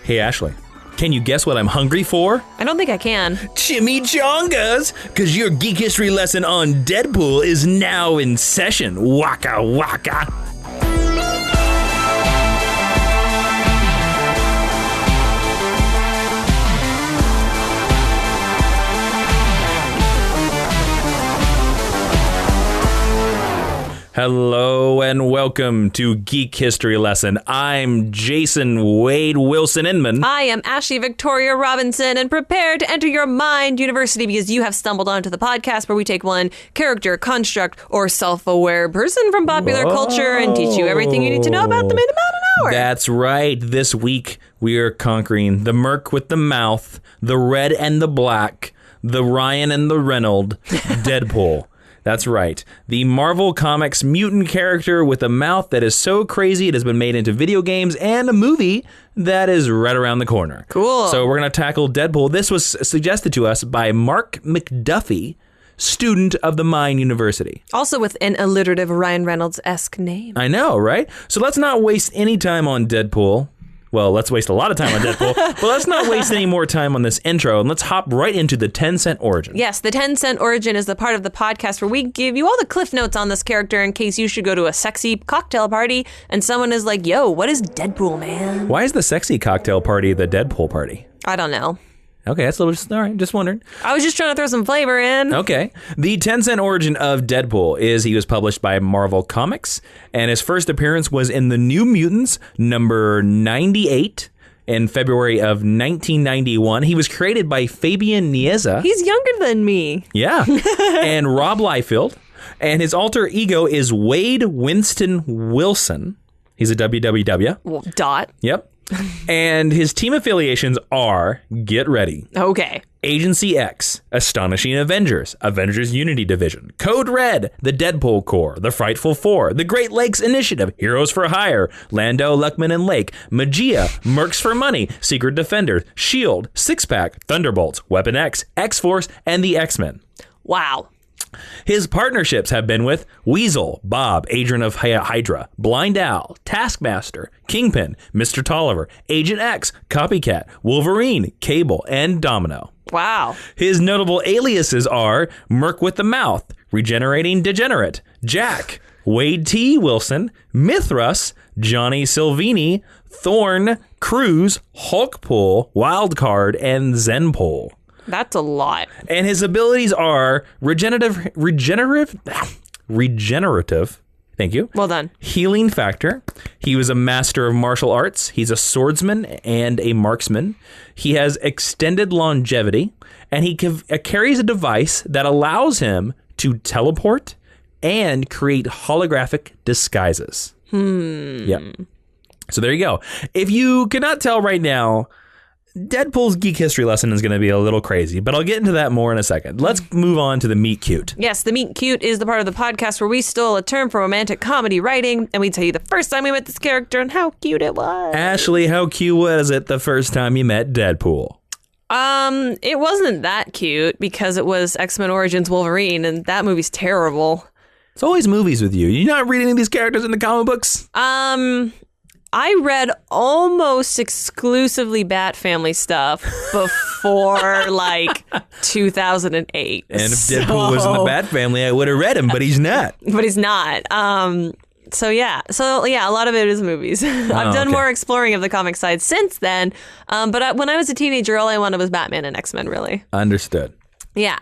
Hey, Ashley, can you guess what I'm hungry for? I don't think I can. Chimichangas! Because your geek history lesson on Deadpool is now in session. Waka waka. Hello and welcome to Geek History Lesson. I'm Jason Wade Wilson Inman. I am Ashley Victoria Robinson, and prepare to enter your mind university because you have stumbled onto the podcast where we take one character, construct, or self-aware person from popular culture and teach you everything you need to know about them in about an hour. That's right. This week we are conquering the Merc with the mouth, the red and the black, the Ryan and the Reynolds, Deadpool. That's right. The Marvel Comics mutant character with a mouth that is so crazy it has been made into video games and a movie that is right around the corner. Cool. So we're going to tackle Deadpool. This was suggested to us by Mark McDuffie, student of the Mine University. Also with an alliterative Ryan Reynolds-esque name. I know, right? So let's not waste any time on Deadpool. Well, let's waste a lot of time on Deadpool, but let's not waste any more time on this intro, and let's hop right into the 10-cent origin. Yes, the 10-cent origin is the part of the podcast where we give you all the cliff notes on this character in case you should go to a sexy cocktail party and someone is like, yo, what is Deadpool, man? Why is the sexy cocktail party the Deadpool party? I don't know. Okay, that's all right, just wondering. I was just trying to throw some flavor in. Okay. The 10-cent origin of Deadpool is he was published by Marvel Comics, and his first appearance was in The New Mutants, number 98, in February of 1991. He was created by Fabian Nicieza. He's younger than me. Yeah. And Rob Liefeld. And his alter ego is Wade Winston Wilson. He's a WWW. Well, dot. Yep. And his team affiliations are, get ready, Okay. Agency X, Astonishing Avengers, Avengers Unity Division, Code Red, the Deadpool Corps, the Frightful Four, the Great Lakes Initiative, Heroes for Hire, Lando, Luckman, and Lake, Magia, Mercs for Money, Secret Defenders, S.H.I.E.L.D., Six Pack, Thunderbolts, Weapon X, X-Force, and the X-Men. Wow. His partnerships have been with Weasel, Bob, Agent of Hydra, Blind Owl, Taskmaster, Kingpin, Mr. Tolliver, Agent X, Copycat, Wolverine, Cable, and Domino. Wow. His notable aliases are Merc with the Mouth, Regenerating Degenerate, Jack, Wade T. Wilson, Mithras, Johnny Silvini, Thorn, Cruz, Hulkpool, Wildcard, and Zenpole. That's a lot. And his abilities are regenerative, thank you. Well done. Healing factor. He was a master of martial arts. He's a swordsman and a marksman. He has extended longevity, and he carries a device that allows him to teleport and create holographic disguises. Yep. So there you go. If you cannot tell right now, Deadpool's Geek History Lesson is going to be a little crazy, but I'll get into that more in a second. Let's move on to the Meet Cute. Yes, the Meet Cute is the part of the podcast where we stole a term from romantic comedy writing, and we tell you the first time we met this character and how cute it was. Ashley, how cute was it the first time you met Deadpool? It wasn't that cute because it was X-Men Origins Wolverine, and that movie's terrible. It's always movies with you. You're not reading these characters in the comic books? I read almost exclusively Bat Family stuff before like 2008. And if Deadpool was in the Bat Family, I would have read him, but he's not. But he's not. So yeah, a lot of it is movies. I've done more exploring of the comic side since then. But when I was a teenager, all I wanted was Batman and X-Men, really. Understood. Yeah.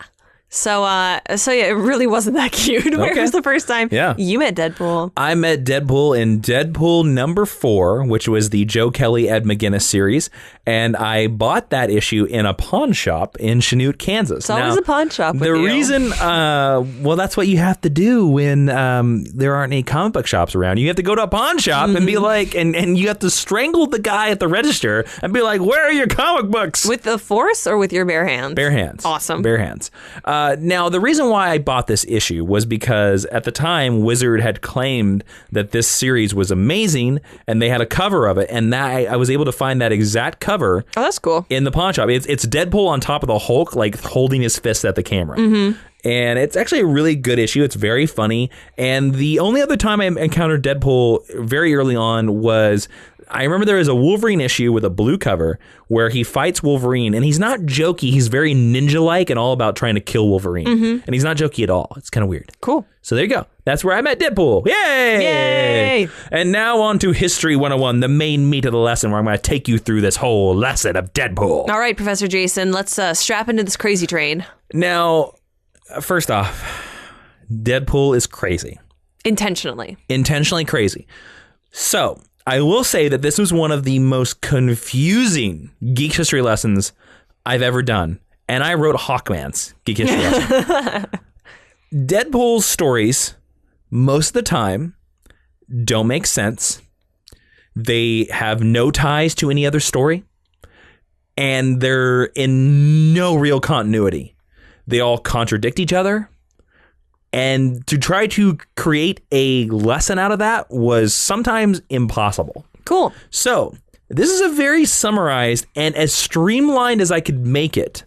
So yeah, it really wasn't that cute. Where was the first time you met Deadpool? I met Deadpool in Deadpool number 4, which was the Joe Kelly, Ed McGuinness series. And I bought that issue in a pawn shop in Chanute, Kansas. It's always a pawn shop with you. The reason, well, that's what you have to do when there aren't any comic book shops around. You have to go to a pawn shop and be like, and you have to strangle the guy at the register and be like, where are your comic books? With the force or with your bare hands? Bare hands. Awesome. Bare hands. Now, the reason why I bought this issue was because at the time, Wizard had claimed that this series was amazing, and they had a cover of it, and I was able to find that exact cover. Oh, that's cool. In the pawn shop. It's Deadpool on top of the Hulk, like holding his fist at the camera. And it's actually a really good issue. It's very funny. And the only other time I encountered Deadpool very early on was I remember there is a Wolverine issue with a blue cover where he fights Wolverine, and he's not jokey. He's very ninja-like and all about trying to kill Wolverine. And he's not jokey at all. It's kind of weird. Cool. So there you go. That's where I met Deadpool. Yay! And now on to History 101, the main meat of the lesson, where I'm going to take you through this whole lesson of Deadpool. All right, Professor Jason, let's strap into this crazy train. Now, first off, Deadpool is crazy. Intentionally crazy. So I will say that this was one of the most confusing geek history lessons I've ever done. And I wrote Hawkman's geek history lesson. Deadpool's stories, most of the time, don't make sense. They have no ties to any other story. And they're in no real continuity. They all contradict each other. And to try to create a lesson out of that was sometimes impossible. Cool. So this is a very summarized and as streamlined as I could make it,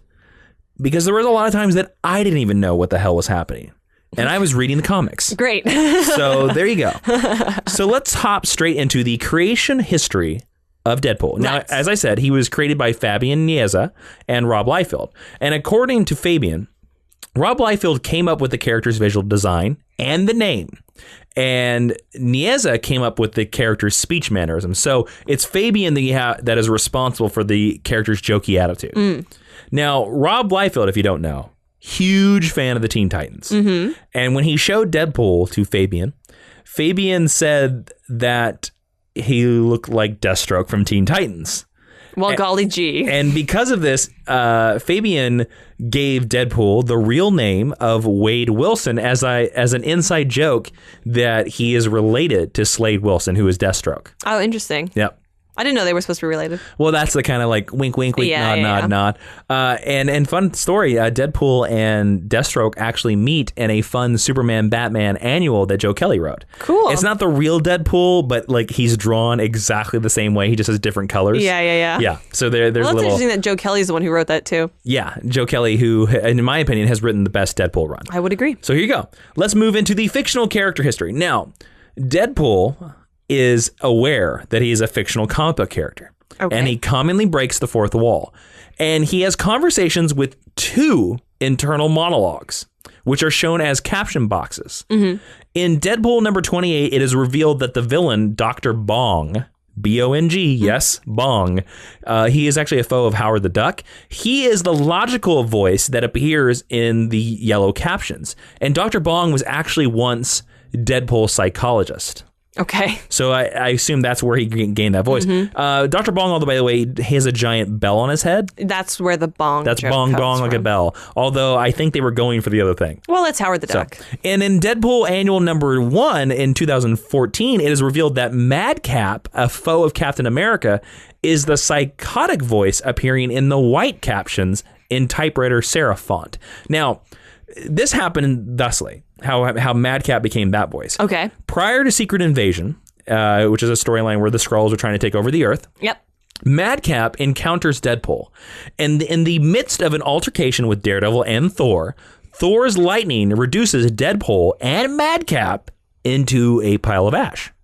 because there was a lot of times that I didn't even know what the hell was happening. And I was reading the comics. Great. So there you go. So let's hop straight into the creation history of Deadpool. Now, as I said, he was created by Fabian Nicieza and Rob Liefeld. And according to Fabian, Rob Liefeld came up with the character's visual design and the name. And Nicieza came up with the character's speech mannerism. So it's Fabian that is responsible for the character's jokey attitude. Now, Rob Liefeld, if you don't know, huge fan of the Teen Titans. And when he showed Deadpool to Fabian, Fabian said that he looked like Deathstroke from Teen Titans. Well, golly gee. And because of this, Fabian gave Deadpool the real name of Wade Wilson as an inside joke that he is related to Slade Wilson, who is Deathstroke. Oh, interesting. Yep. I didn't know they were supposed to be related. Well, that's the kind of like wink, wink, wink, nod. And fun story, Deadpool and Deathstroke actually meet in a fun Superman Batman annual that Joe Kelly wrote. Cool. It's not the real Deadpool, but like he's drawn exactly the same way. He just has different colors. Yeah. So there's well, that's interesting that Joe Kelly's the one who wrote that too. Yeah, Joe Kelly, who, in my opinion, has written the best Deadpool run. I would agree. So here you go. Let's move into the fictional character history. Now, Deadpool is aware that he is a fictional comic book character. Okay. And he commonly breaks the fourth wall. And he has conversations with two internal monologues, which are shown as caption boxes. In Deadpool number 28, it is revealed that the villain, Dr. Bong, B-O-N-G, yes, Bong, he is actually a foe of Howard the Duck. He is the logical voice that appears in the yellow captions. And Dr. Bong was actually once Deadpool's psychologist. Okay. So I assume that's where he gained that voice. Dr. Bong, by the way, has a giant bell on his head. That's where the bong. That's bong like a bell. Although I think they were going for the other thing. Well, it's Howard the Duck. And in Deadpool Annual number 1 in 2014, it is revealed that Madcap, a foe of Captain America, is the psychotic voice appearing in the white captions in typewriter serif font. Now, this happened thusly. How Madcap became that voice. Okay. Prior to Secret Invasion, which is a storyline where the Skrulls are trying to take over the Earth. Yep. Madcap encounters Deadpool. And in the midst of an altercation with Daredevil and Thor, Thor's lightning reduces Deadpool and Madcap into a pile of ash.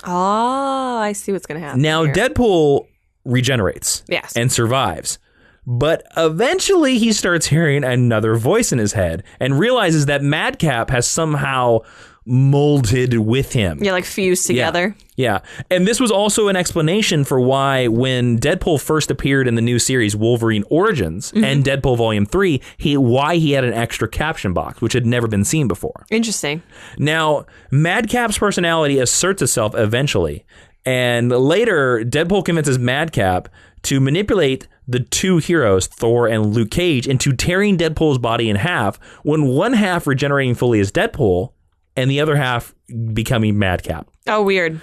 Oh, I see what's going to happen. Now, here. Deadpool regenerates. Yes. And survives. But eventually he starts hearing another voice in his head and realizes that Madcap has somehow molded with him. Yeah, like fused together. Yeah. And this was also an explanation for why when Deadpool first appeared in the new series Wolverine Origins and Deadpool Volume 3, why he had an extra caption box, which had never been seen before. Interesting. Now, Madcap's personality asserts itself eventually. And later, Deadpool convinces Madcap to manipulate the two heroes, Thor and Luke Cage, into tearing Deadpool's body in half, when one half regenerating fully as Deadpool and the other half becoming Madcap. Oh, weird.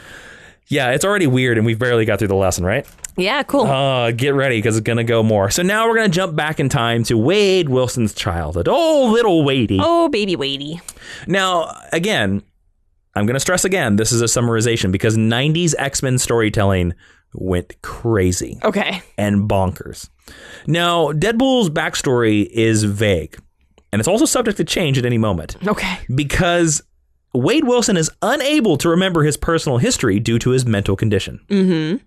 Yeah, it's already weird, and we've barely got through the lesson, right? Yeah, cool. Get ready, because it's going to go more. So now we're going to jump back in time to Wade Wilson's childhood. Oh, little Wadey. Oh, baby Wadey. Now, again, I'm going to stress again, this is a summarization, because 90s X-Men storytelling went crazy. Okay. And bonkers. Now, Deadpool's backstory is vague, and it's also subject to change at any moment. Okay. Because Wade Wilson is unable to remember his personal history due to his mental condition.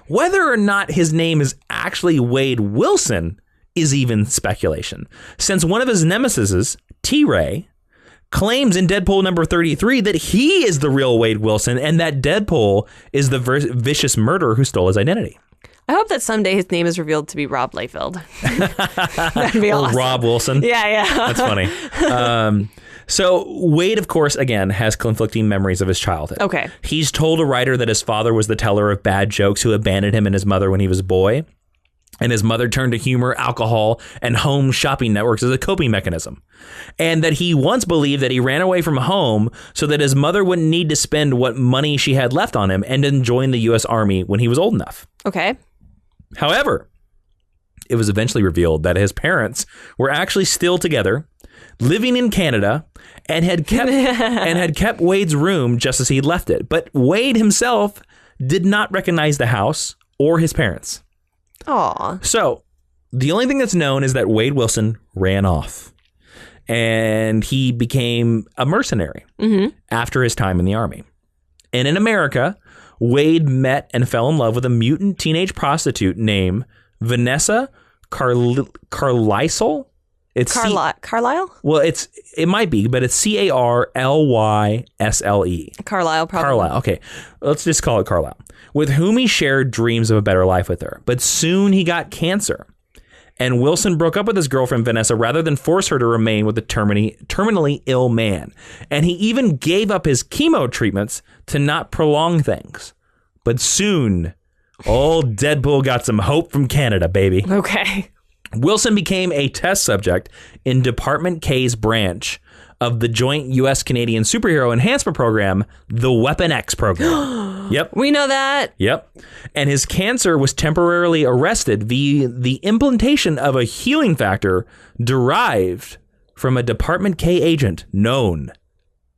Whether or not his name is actually Wade Wilson is even speculation, since one of his nemesis, T-Ray, claims in Deadpool number 33 that he is the real Wade Wilson and that Deadpool is the vicious murderer who stole his identity. I hope that someday his name is revealed to be Rob Liefeld. That'd be awesome. Rob Wilson. Yeah. That's funny. So Wade, of course, again, has conflicting memories of his childhood. Okay. He's told a writer that his father was the teller of bad jokes who abandoned him and his mother when he was a boy. And his mother turned to humor, alcohol, and home shopping networks as a coping mechanism. And that he once believed that he ran away from home so that his mother wouldn't need to spend what money she had left on him and then join the U.S. Army when he was old enough. Okay. However, it was eventually revealed that his parents were actually still together, living in Canada, and had kept Wade's room just as he'd left it. But Wade himself did not recognize the house or his parents. Aw. So the only thing that's known is that Wade Wilson ran off and he became a mercenary after his time in the Army. And in America, Wade met and fell in love with a mutant teenage prostitute named Vanessa Carlisle. It's Carlisle? Well, it might be, but it's Carlysle. Carlisle, probably. Carlisle. Okay, let's just call it Carlisle. With whom he shared dreams of a better life with her. But soon he got cancer. And Wilson broke up with his girlfriend, Vanessa, rather than force her to remain with a terminally ill man. And he even gave up his chemo treatments to not prolong things. But soon, old Deadpool got some hope from Canada, baby. Okay. Wilson became a test subject in Department K's branch of the joint U.S.-Canadian superhero enhancement program, the Weapon X program. Yep. We know that. Yep. And his cancer was temporarily arrested via the implantation of a healing factor derived from a Department K agent known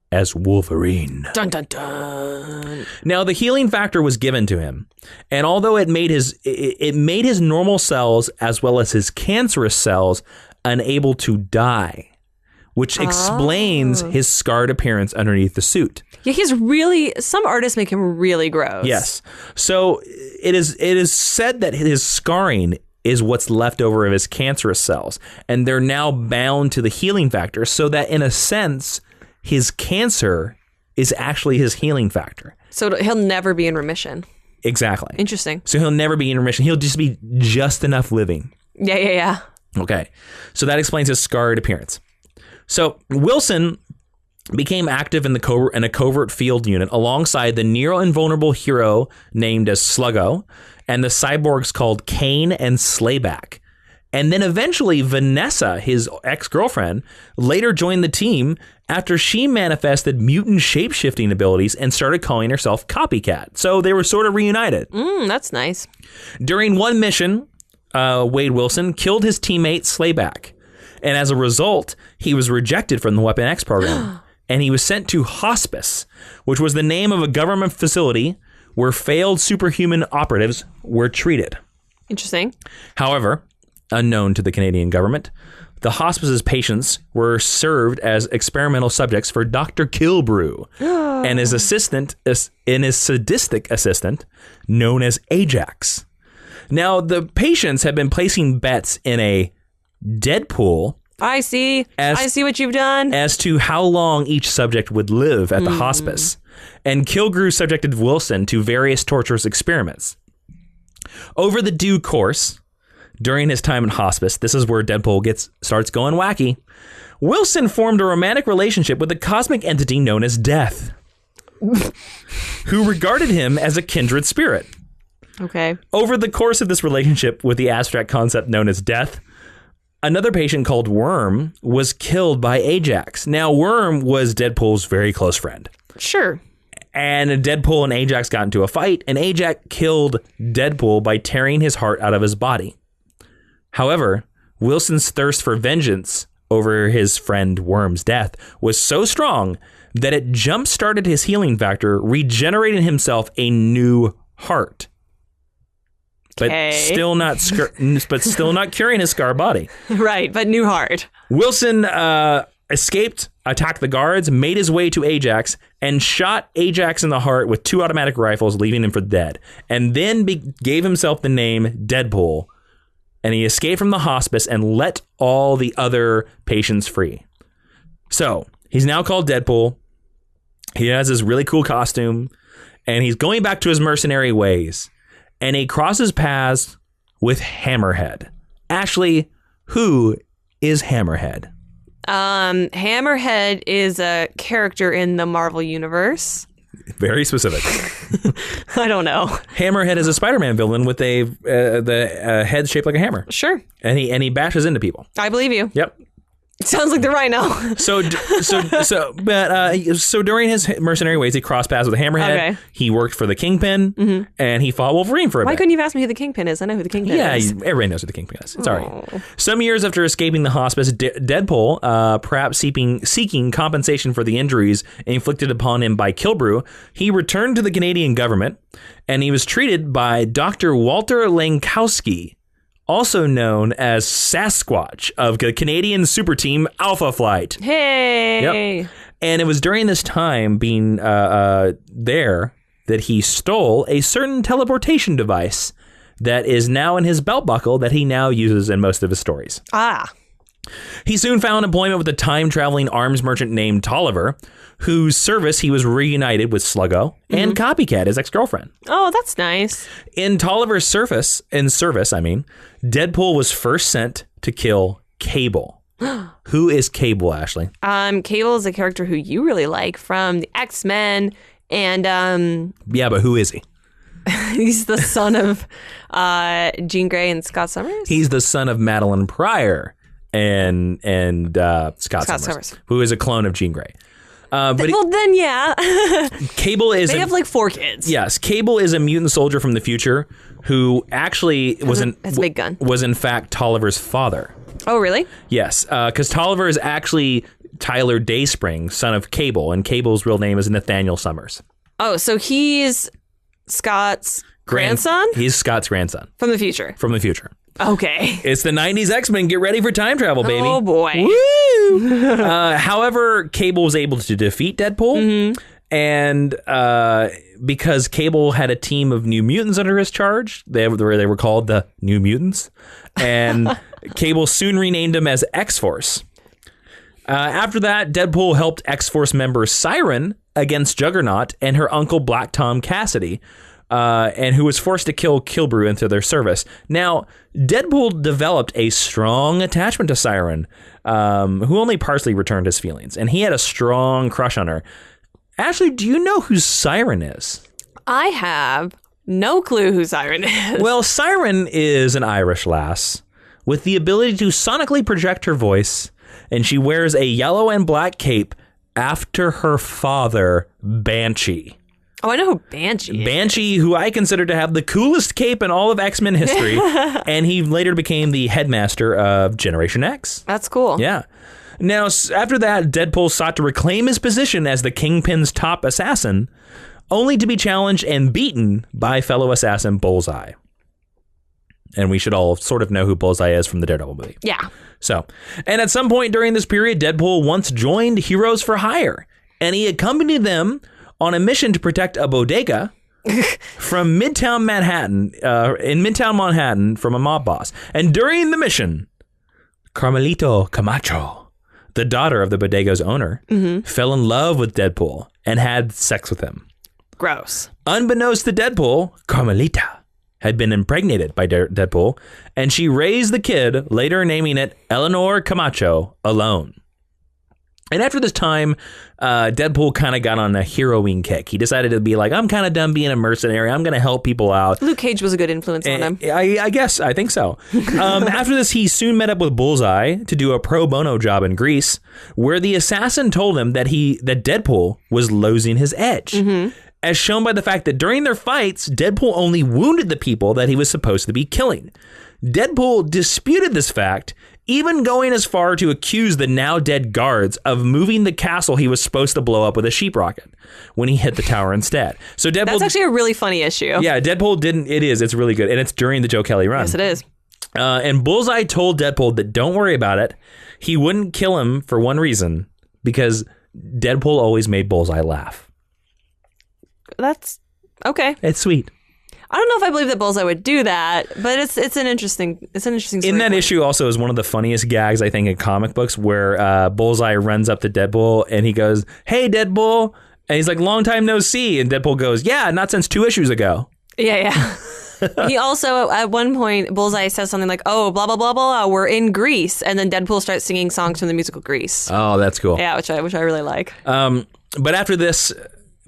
as Wolverine. Dun, dun, dun. Now, the healing factor was given to him, and although it made his normal cells as well as his cancerous cells unable to die, which explains his scarred appearance underneath the suit. Yeah, some artists make him really gross. Yes. So it is said that his scarring is what's left over of his cancerous cells, and they're now bound to the healing factor, so that in a sense, his cancer is actually his healing factor. So he'll never be in remission. Exactly. Interesting. So he'll never be in remission. He'll just be just enough living. Yeah. Okay. So that explains his scarred appearance. So Wilson became active in a covert field unit alongside the near invulnerable hero named as Sluggo and the cyborgs called Kane and Slayback. And then eventually Vanessa, his ex-girlfriend, later joined the team after she manifested mutant shape-shifting abilities and started calling herself Copycat. So they were sort of reunited. That's nice. During one mission, Wade Wilson killed his teammate Slayback. And as a result, he was rejected from the Weapon X program. And he was sent to hospice, which was the name of a government facility where failed superhuman operatives were treated. Interesting. However, unknown to the Canadian government, the hospice's patients were served as experimental subjects for Dr. Kilbrew and his sadistic assistant known as Ajax. Now, the patients had been placing bets in a Deadpool. I see what you've done. As to how long each subject would live at the hospice. And Kilbrew subjected Wilson to various torturous experiments. Over the due course, during his time in hospice, this is where Deadpool starts going wacky. Wilson formed a romantic relationship with a cosmic entity known as Death, who regarded him as a kindred spirit. Okay. Over the course of this relationship with the abstract concept known as Death, another patient called Worm was killed by Ajax. Now, Worm was Deadpool's very close friend. Sure. And Deadpool and Ajax got into a fight, and Ajax killed Deadpool by tearing his heart out of his body. However, Wilson's thirst for vengeance over his friend Worm's death was so strong that it jump-started his healing factor, regenerating himself a new heart. But still not curing his scar body. Right, but new heart. Wilson escaped, attacked the guards, made his way to Ajax, and shot Ajax in the heart with 2 automatic rifles, leaving him for dead. And then gave himself the name Deadpool. And he escaped from the hospice and let all the other patients free. So he's now called Deadpool. He has this really cool costume, and he's going back to his mercenary ways. And he crosses paths with Hammerhead. Ashley, who is Hammerhead? Hammerhead is a character in the Marvel Universe. Very specific. I don't know. Hammerhead is a Spider-Man villain with the head shaped like a hammer. Sure. And he bashes into people. I believe you. Yep. Sounds like the Rhino. So during his mercenary ways, he crossed paths with Hammerhead. Okay. He worked for the Kingpin, and he fought Wolverine for a bit. Why couldn't you ask me who the Kingpin is? I know who the Kingpin is. Yeah, everybody knows who the Kingpin is. It's all right. Some years after escaping the hospice, Deadpool, perhaps seeking compensation for the injuries inflicted upon him by Killbrew, he returned to the Canadian government, and he was treated by Dr. Walter Lankowski, also known as Sasquatch of the Canadian super team Alpha Flight. Hey! Yep. And it was during this time being there that he stole a certain teleportation device that is now in his belt buckle that he now uses in most of his stories. Ah. He soon found employment with a time-traveling arms merchant named Tolliver, whose service he was reunited with Sluggo and Copycat, his ex-girlfriend. Oh, that's nice. In Tolliver's service, Deadpool was first sent to kill Cable. Who is Cable, Ashley? Cable is a character who you really like from the X-Men, and yeah, but who is he? He's the son of Jean Grey and Scott Summers. He's the son of Madeline Pryor and Scott Summers, who is a clone of Jean Grey. Then yeah. Cable is... They have like 4 kids. Yes. Cable is a mutant soldier from the future who actually was a big gun. Was in fact Tolliver's father. Oh, really? Yes. Because Tolliver is actually Tyler Dayspring, son of Cable, and Cable's real name is Nathaniel Summers. Oh, so he's Scott's grandson? He's Scott's grandson. From the future? From the future. Okay. It's the 90s X-Men. Get ready for time travel, baby. Oh, boy. Woo! However, Cable was able to defeat Deadpool. And because Cable had a team of New Mutants under his charge, they were called the New Mutants. And Cable soon renamed them as X-Force. After that, Deadpool helped X-Force member Siren against Juggernaut and her uncle Black Tom Cassidy. And who was forced to kill Killbrew into their service. Now, Deadpool developed a strong attachment to Siren, who only partially returned his feelings, and he had a strong crush on her. Ashley, do you know who Siren is? I have no clue who Siren is. Well, Siren is an Irish lass with the ability to sonically project her voice, and she wears a yellow and black cape after her father, Banshee. Oh, I know who Banshee is. Banshee, who I consider to have the coolest cape in all of X-Men history. And he later became the headmaster of Generation X. That's cool. Yeah. Now, after that, Deadpool sought to reclaim his position as the Kingpin's top assassin, only to be challenged and beaten by fellow assassin Bullseye. And we should all sort of know who Bullseye is from the Daredevil movie. Yeah. So, and at some point during this period, Deadpool once joined Heroes for Hire, and he accompanied them on a mission to protect a bodega from Midtown Manhattan, from a mob boss. And during the mission, Carmelito Camacho, the daughter of the bodega's owner, fell in love with Deadpool and had sex with him. Gross. Unbeknownst to Deadpool, Carmelita had been impregnated by Deadpool, and she raised the kid, later naming it Eleanor Camacho, alone. And after this time, Deadpool kind of got on a heroing kick. He decided to be like, I'm kind of done being a mercenary. I'm going to help people out. Luke Cage was a good influence on him. I guess. I think so. After this, he soon met up with Bullseye to do a pro bono job in Greece, where the assassin told him that Deadpool was losing his edge. As shown by the fact that during their fights, Deadpool only wounded the people that he was supposed to be killing. Deadpool disputed this fact, even going as far to accuse the now dead guards of moving the castle he was supposed to blow up with a sheep rocket when he hit the tower instead. So Deadpool... That's actually a really funny issue. Yeah, Deadpool didn't... It is. It's really good. And it's during the Joe Kelly run. Yes, it is. And Bullseye told Deadpool that don't worry about it. He wouldn't kill him for one reason, because Deadpool always made Bullseye laugh. That's okay. It's sweet. I don't know if I believe that Bullseye would do that, but it's an interesting story. In that issue also is one of the funniest gags, I think, in comic books, where Bullseye runs up to Deadpool and he goes, "Hey, Deadpool." And he's like, "Long time no see." And Deadpool goes, "Yeah, not since 2 issues ago." Yeah. He also, at one point, Bullseye says something like, "Oh, blah, blah, blah, blah, we're in Greece." And then Deadpool starts singing songs from the musical Grease. Oh, that's cool. Yeah, which I really like. But after this,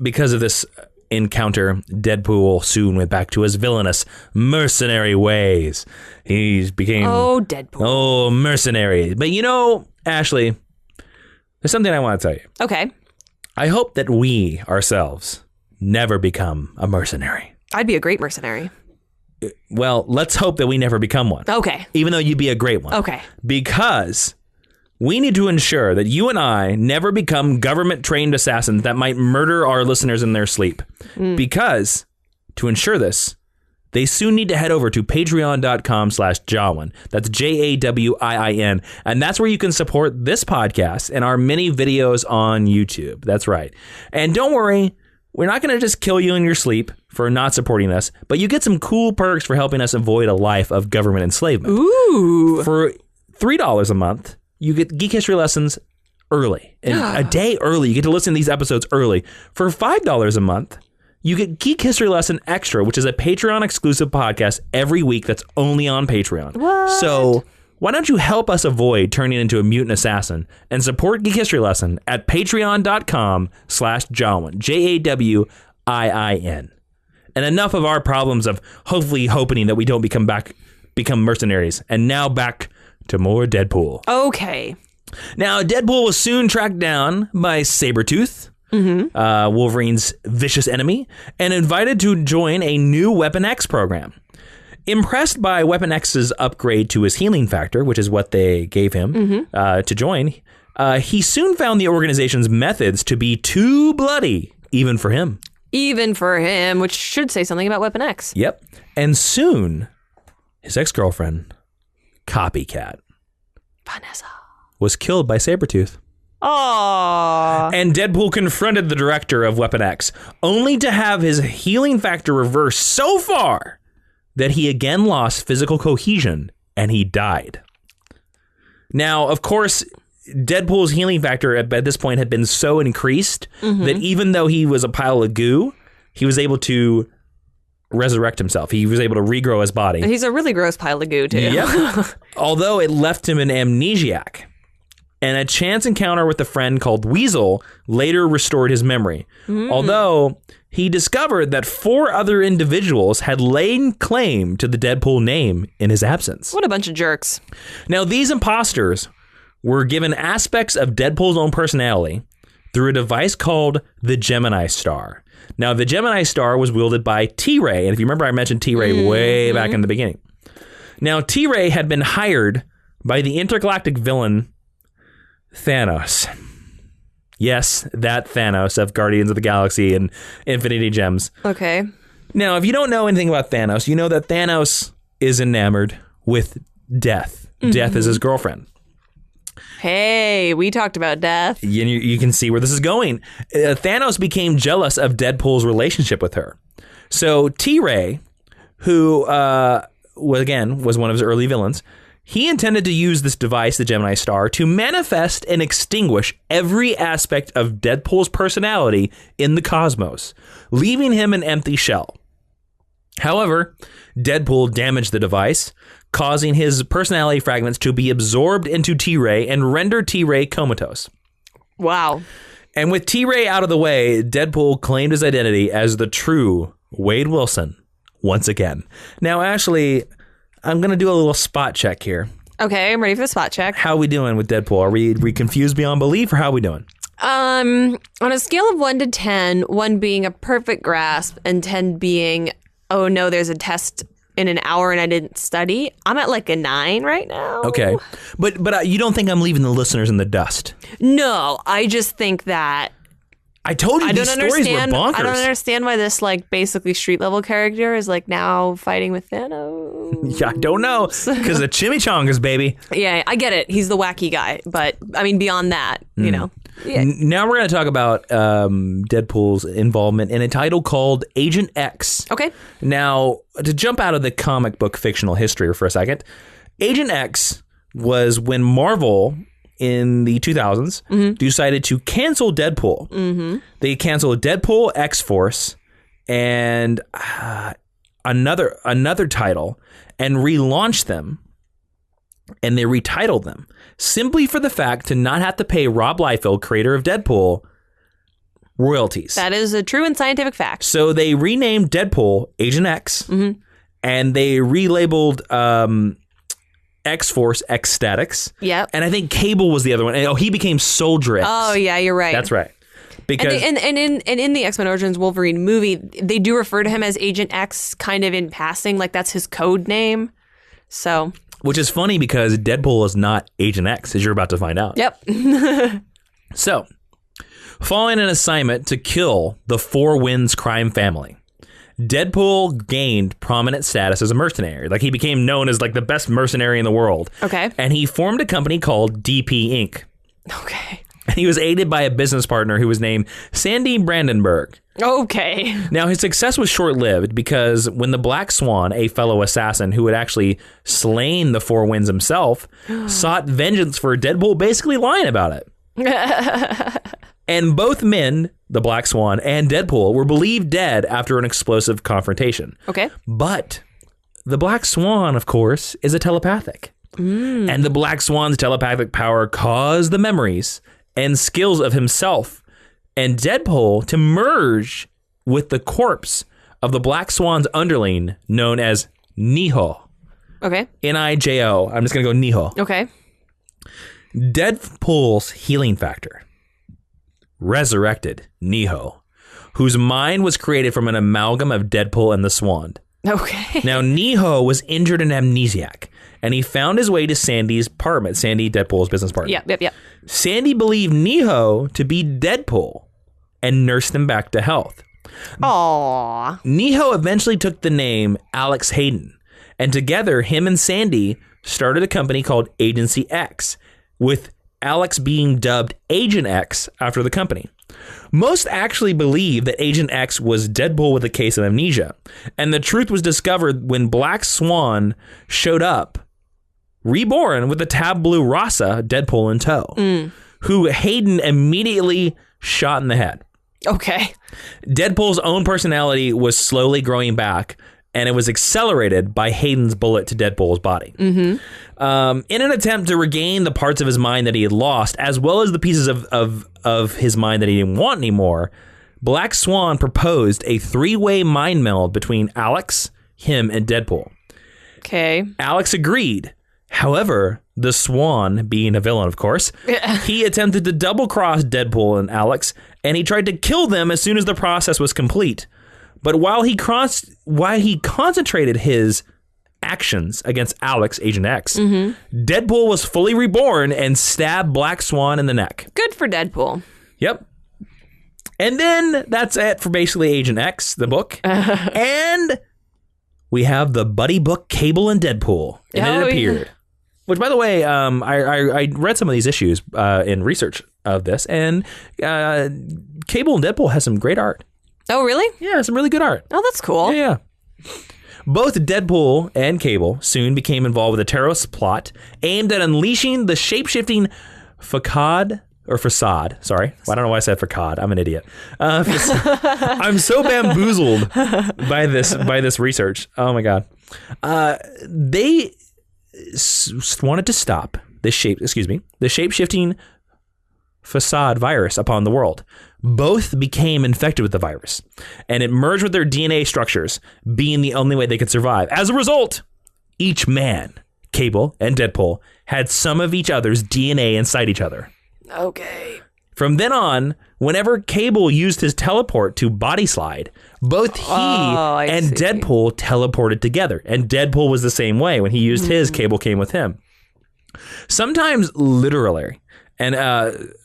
because of this encounter, Deadpool soon went back to his villainous mercenary ways. He became... Oh, Deadpool. Oh, mercenary. But you know, Ashley, there's something I want to tell you. Okay. I hope that we ourselves never become a mercenary. I'd be a great mercenary. Well, let's hope that we never become one. Okay. Even though you'd be a great one. Okay. Because we need to ensure that you and I never become government-trained assassins that might murder our listeners in their sleep. Because to ensure this, they soon need to head over to patreon.com/Jawiin. That's Jawiin. And that's where you can support this podcast and our many videos on YouTube. That's right. And don't worry, we're not going to just kill you in your sleep for not supporting us, but you get some cool perks for helping us avoid a life of government enslavement. Ooh. For $3 a month, you get Geek History lessons early. And a day early. You get to listen to these episodes early. For $5 a month, you get Geek History Lesson Extra, which is a Patreon-exclusive podcast every week that's only on Patreon. What? So why don't you help us avoid turning into a mutant assassin and support Geek History Lesson at patreon.com/Jawiin. Jawiin. And enough of our problems of hopefully hoping that we don't become mercenaries. And now back to more Deadpool. Okay. Now, Deadpool was soon tracked down by Sabretooth, Wolverine's vicious enemy, and invited to join a new Weapon X program. Impressed by Weapon X's upgrade to his healing factor, which is what they gave him to join, he soon found the organization's methods to be too bloody, even for him. Even for him, which should say something about Weapon X. Yep. And soon, his ex-girlfriend, Copycat, Vanessa, was killed by Sabretooth. Aww. And Deadpool confronted the director of Weapon X, only to have his healing factor reversed so far that he again lost physical cohesion and he died. Now, of course, Deadpool's healing factor at this point had been so increased that even though he was a pile of goo, he was able to resurrect himself. He was able to regrow his body. He's a really gross pile of goo, too. Yep. Although it left him an amnesiac. And a chance encounter with a friend called Weasel later restored his memory. Although he discovered that 4 other individuals had laid claim to the Deadpool name in his absence. What a bunch of jerks. Now, these imposters were given aspects of Deadpool's own personality through a device called the Gemini Star. Now, the Gemini Star was wielded by T-Ray. And if you remember, I mentioned T-Ray way back in the beginning. Now, T-Ray had been hired by the intergalactic villain Thanos. Yes, that Thanos of Guardians of the Galaxy and Infinity Gems. Okay. Now, if you don't know anything about Thanos, you know that Thanos is enamored with Death. Death is his girlfriend. Hey, we talked about Death. You can see where this is going. Thanos became jealous of Deadpool's relationship with her. So T-Ray, who was one of his early villains, he intended to use this device, the Gemini Star, to manifest and extinguish every aspect of Deadpool's personality in the cosmos, leaving him an empty shell. However, Deadpool damaged the device, causing his personality fragments to be absorbed into T-Ray and render T-Ray comatose. Wow. And with T-Ray out of the way, Deadpool claimed his identity as the true Wade Wilson once again. Now, Ashley, I'm going to do a little spot check here. Okay, I'm ready for the spot check. How are we doing with Deadpool? Are we confused beyond belief, or how are we doing? On a scale of 1 to 10, 1 being a perfect grasp and 10 being, oh no, there's a test in an hour and I didn't study, I'm at like a 9 right now. Okay. But you don't think I'm leaving the listeners in the dust? No, I just think that I told you these stories were bonkers. I don't understand why this like basically street level character is like now fighting with Thanos. Yeah, I don't know, because the chimichangas, baby. Yeah, I get it. He's the wacky guy, but I mean beyond that, you know. Yeah. Now we're going to talk about Deadpool's involvement in a title called Agent X. Okay. Now, to jump out of the comic book fictional history for a second, Agent X was when Marvel in the 2000s decided to cancel Deadpool. Mm-hmm. They canceled Deadpool, X-Force, and another title, and relaunched them, and they retitled them simply for the fact to not have to pay Rob Liefeld, creator of Deadpool, royalties. That is a true and scientific fact. So they renamed Deadpool Agent X, and they relabeled X-Force X-Statics. Yep. And I think Cable was the other one. Oh, he became Soldier X. Oh, yeah, you're right. That's right. Because and in the X-Men Origins Wolverine movie, they do refer to him as Agent X kind of in passing, like that's his code name. So, which is funny because Deadpool is not Agent X, as you're about to find out. Yep. So, following an assignment to kill the Four Winds crime family, Deadpool gained prominent status as a mercenary. Like, he became known as like the best mercenary in the world. Okay. And he formed a company called DP Inc. Okay. And he was aided by a business partner who was named Sandy Brandenburg. Okay. Now, his success was short-lived because when the Black Swan, a fellow assassin who had actually slain the Four Winds himself, sought vengeance for Deadpool basically lying about it. And both men, the Black Swan and Deadpool, were believed dead after an explosive confrontation. Okay. But the Black Swan, of course, is a telepathic. And the Black Swan's telepathic power caused the memories and skills of himself and Deadpool to merge with the corpse of the Black Swan's underling known as Nijo. Okay. Nijo. I'm just going to go Nijo. Okay. Deadpool's healing factor resurrected Nijo, whose mind was created from an amalgam of Deadpool and the Swan. Okay. Now, Nijo was injured and amnesiac, and he found his way to Sandy's apartment. Sandy, Deadpool's business partner. Yep. Sandy believed Nijo to be Deadpool and nursed him back to health. Aww. Nijo eventually took the name Alex Hayden, and together, him and Sandy started a company called Agency X, with Alex being dubbed Agent X after the company. Most actually believe that Agent X was Deadpool with a case of amnesia, and the truth was discovered when Black Swan showed up, reborn with a tab blue Rasa, Deadpool in tow, who Hayden immediately shot in the head. Okay. Deadpool's own personality was slowly growing back, and it was accelerated by Hayden's bullet to Deadpool's body. In an attempt to regain the parts of his mind that he had lost, as well as the pieces of his mind that he didn't want anymore, Black Swan proposed a three-way mind meld between Alex, him, and Deadpool. Okay. Alex agreed. However, the Swan, being a villain, of course, he attempted to double-cross Deadpool and Alex, and he tried to kill them as soon as the process was complete. But while he concentrated his actions against Alex, Agent X, Deadpool was fully reborn and stabbed Black Swan in the neck. Good for Deadpool. Yep. And then that's it for basically Agent X, the book. And we have the buddy book Cable and Deadpool. And it appeared. Yeah. Which, by the way, I read some of these issues in research of this, and Cable and Deadpool has some great art. Oh, really? Yeah, some really good art. Oh, that's cool. Yeah. Both Deadpool and Cable soon became involved with a terrorist plot aimed at unleashing the shape-shifting facade. Sorry. I don't know why I said facade. I'm an idiot. I'm so bamboozled by this research. Oh my God. They wanted to stop the shape-shifting facade virus upon the world. Both became infected with the virus, and it merged with their DNA structures, being the only way they could survive. As a result, each man, Cable and Deadpool, had some of each other's DNA inside each other. Okay. From then on, whenever Cable used his teleport to body slide, both he and Deadpool teleported together, and Deadpool was the same way. When he used his, Cable came with him. Sometimes literally, And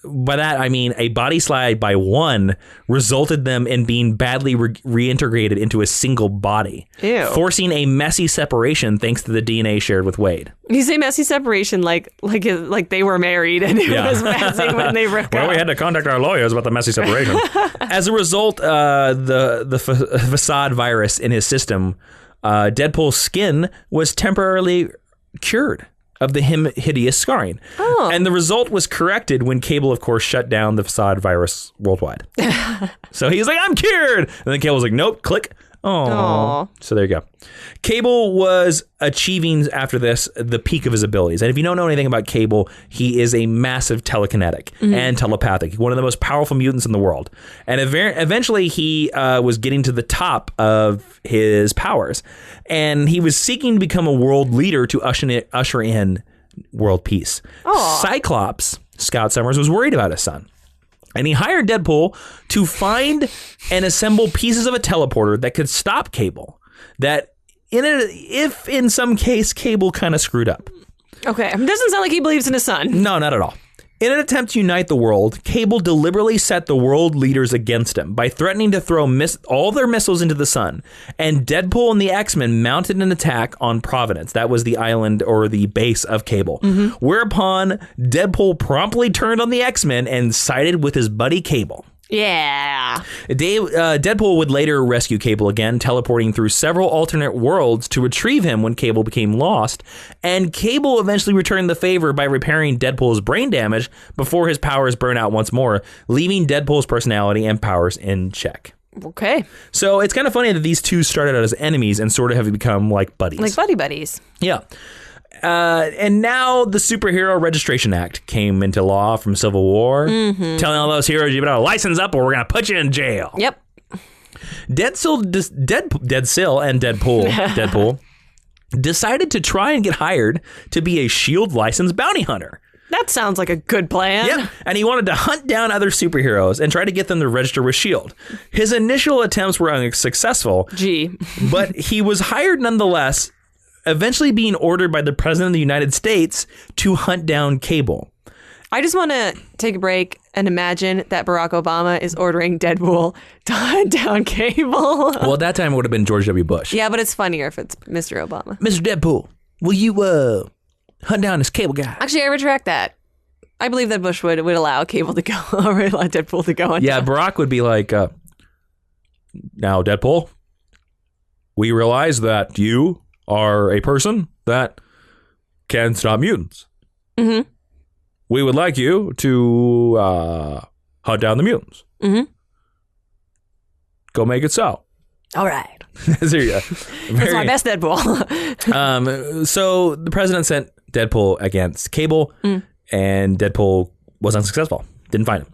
by that, I mean a body slide by one resulted them in being badly reintegrated into a single body, forcing a messy separation thanks to the DNA shared with Wade. You say messy separation like they were married and it was messy when they broke up. Well, we had to contact our lawyers about the messy separation. As a result, the facade virus in his system, Deadpool's skin was temporarily cured of the hideous scarring. Oh. And the result was corrected when Cable, of course, shut down the facade virus worldwide. So he's like, I'm cured. And then Cable's like, nope, click. Oh. So there you go. Cable was achieving, after this, the peak of his abilities. And if you don't know anything about Cable, he is a massive telekinetic and telepathic. One of the most powerful mutants in the world. And eventually he was getting to the top of his powers. And he was seeking to become a world leader to usher in world peace. Cyclops, Scott Summers, was worried about his son. And he hired Deadpool to find and assemble pieces of a teleporter that could stop Cable. That, if in some case, Cable kind of screwed up. Okay, it doesn't sound like he believes in his son. No, not at all. In an attempt to unite the world, Cable deliberately set the world leaders against him by threatening to throw all their missiles into the sun. And Deadpool and the X-Men mounted an attack on Providence. That was the island or the base of Cable. Whereupon Deadpool promptly turned on the X-Men and sided with his buddy Cable. Yeah. Deadpool would later rescue Cable again, teleporting through several alternate worlds to retrieve him when Cable became lost. And Cable eventually returned the favor by repairing Deadpool's brain damage before his powers burn out once more, leaving Deadpool's personality and powers in check. Okay. So it's kind of funny that these two started out as enemies and sort of have become like buddies. Like buddies. Yeah. And now the Superhero Registration Act came into law from Civil War, telling all those heroes, you better license up or we're going to put you in jail. Yep. Deadsill and Deadpool decided to try and get hired to be a S.H.I.E.L.D. licensed bounty hunter. That sounds like a good plan. Yep. And he wanted to hunt down other superheroes and try to get them to register with S.H.I.E.L.D. His initial attempts were unsuccessful. But he was hired nonetheless, eventually being ordered by the President of the United States to hunt down Cable. I just want to take a break and imagine that Barack Obama is ordering Deadpool to hunt down Cable. Well, at that time, it would have been George W. Bush. Yeah, but it's funnier if it's Mr. Obama. Mr. Deadpool, will you hunt down this Cable guy? Actually, I retract that. I believe that Bush would allow Cable to go, or allow Deadpool to go. Yeah, Barack would be like, now, Deadpool, we realize that you are a person that can stop mutants. We would like you to hunt down the mutants. Go make it so. All right. There you go. That's my best Deadpool. So the president sent Deadpool against Cable, and Deadpool was unsuccessful. Didn't find him.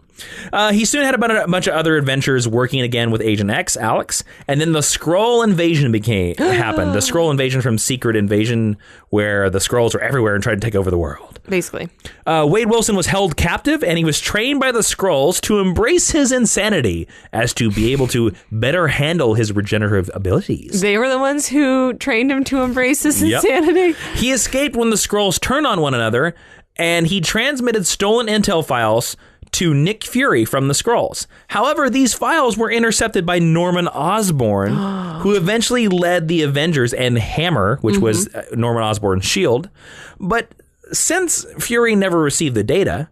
He soon had a bunch of other adventures working again with Agent X, Alex, and then the Skrull invasion happened. The Skrull invasion from Secret Invasion, where the Skrulls were everywhere and tried to take over the world. Basically. Wade Wilson was held captive, and he was trained by the Skrulls to embrace his insanity as to be able to better handle his regenerative abilities. They were the ones who trained him to embrace his insanity? He escaped when the Skrulls turned on one another, and he transmitted stolen intel files to Nick Fury from the Skrulls. However, these files were intercepted by Norman Osborn, who eventually led the Avengers and Hammer, which was Norman Osborn's shield. But since Fury never received the data,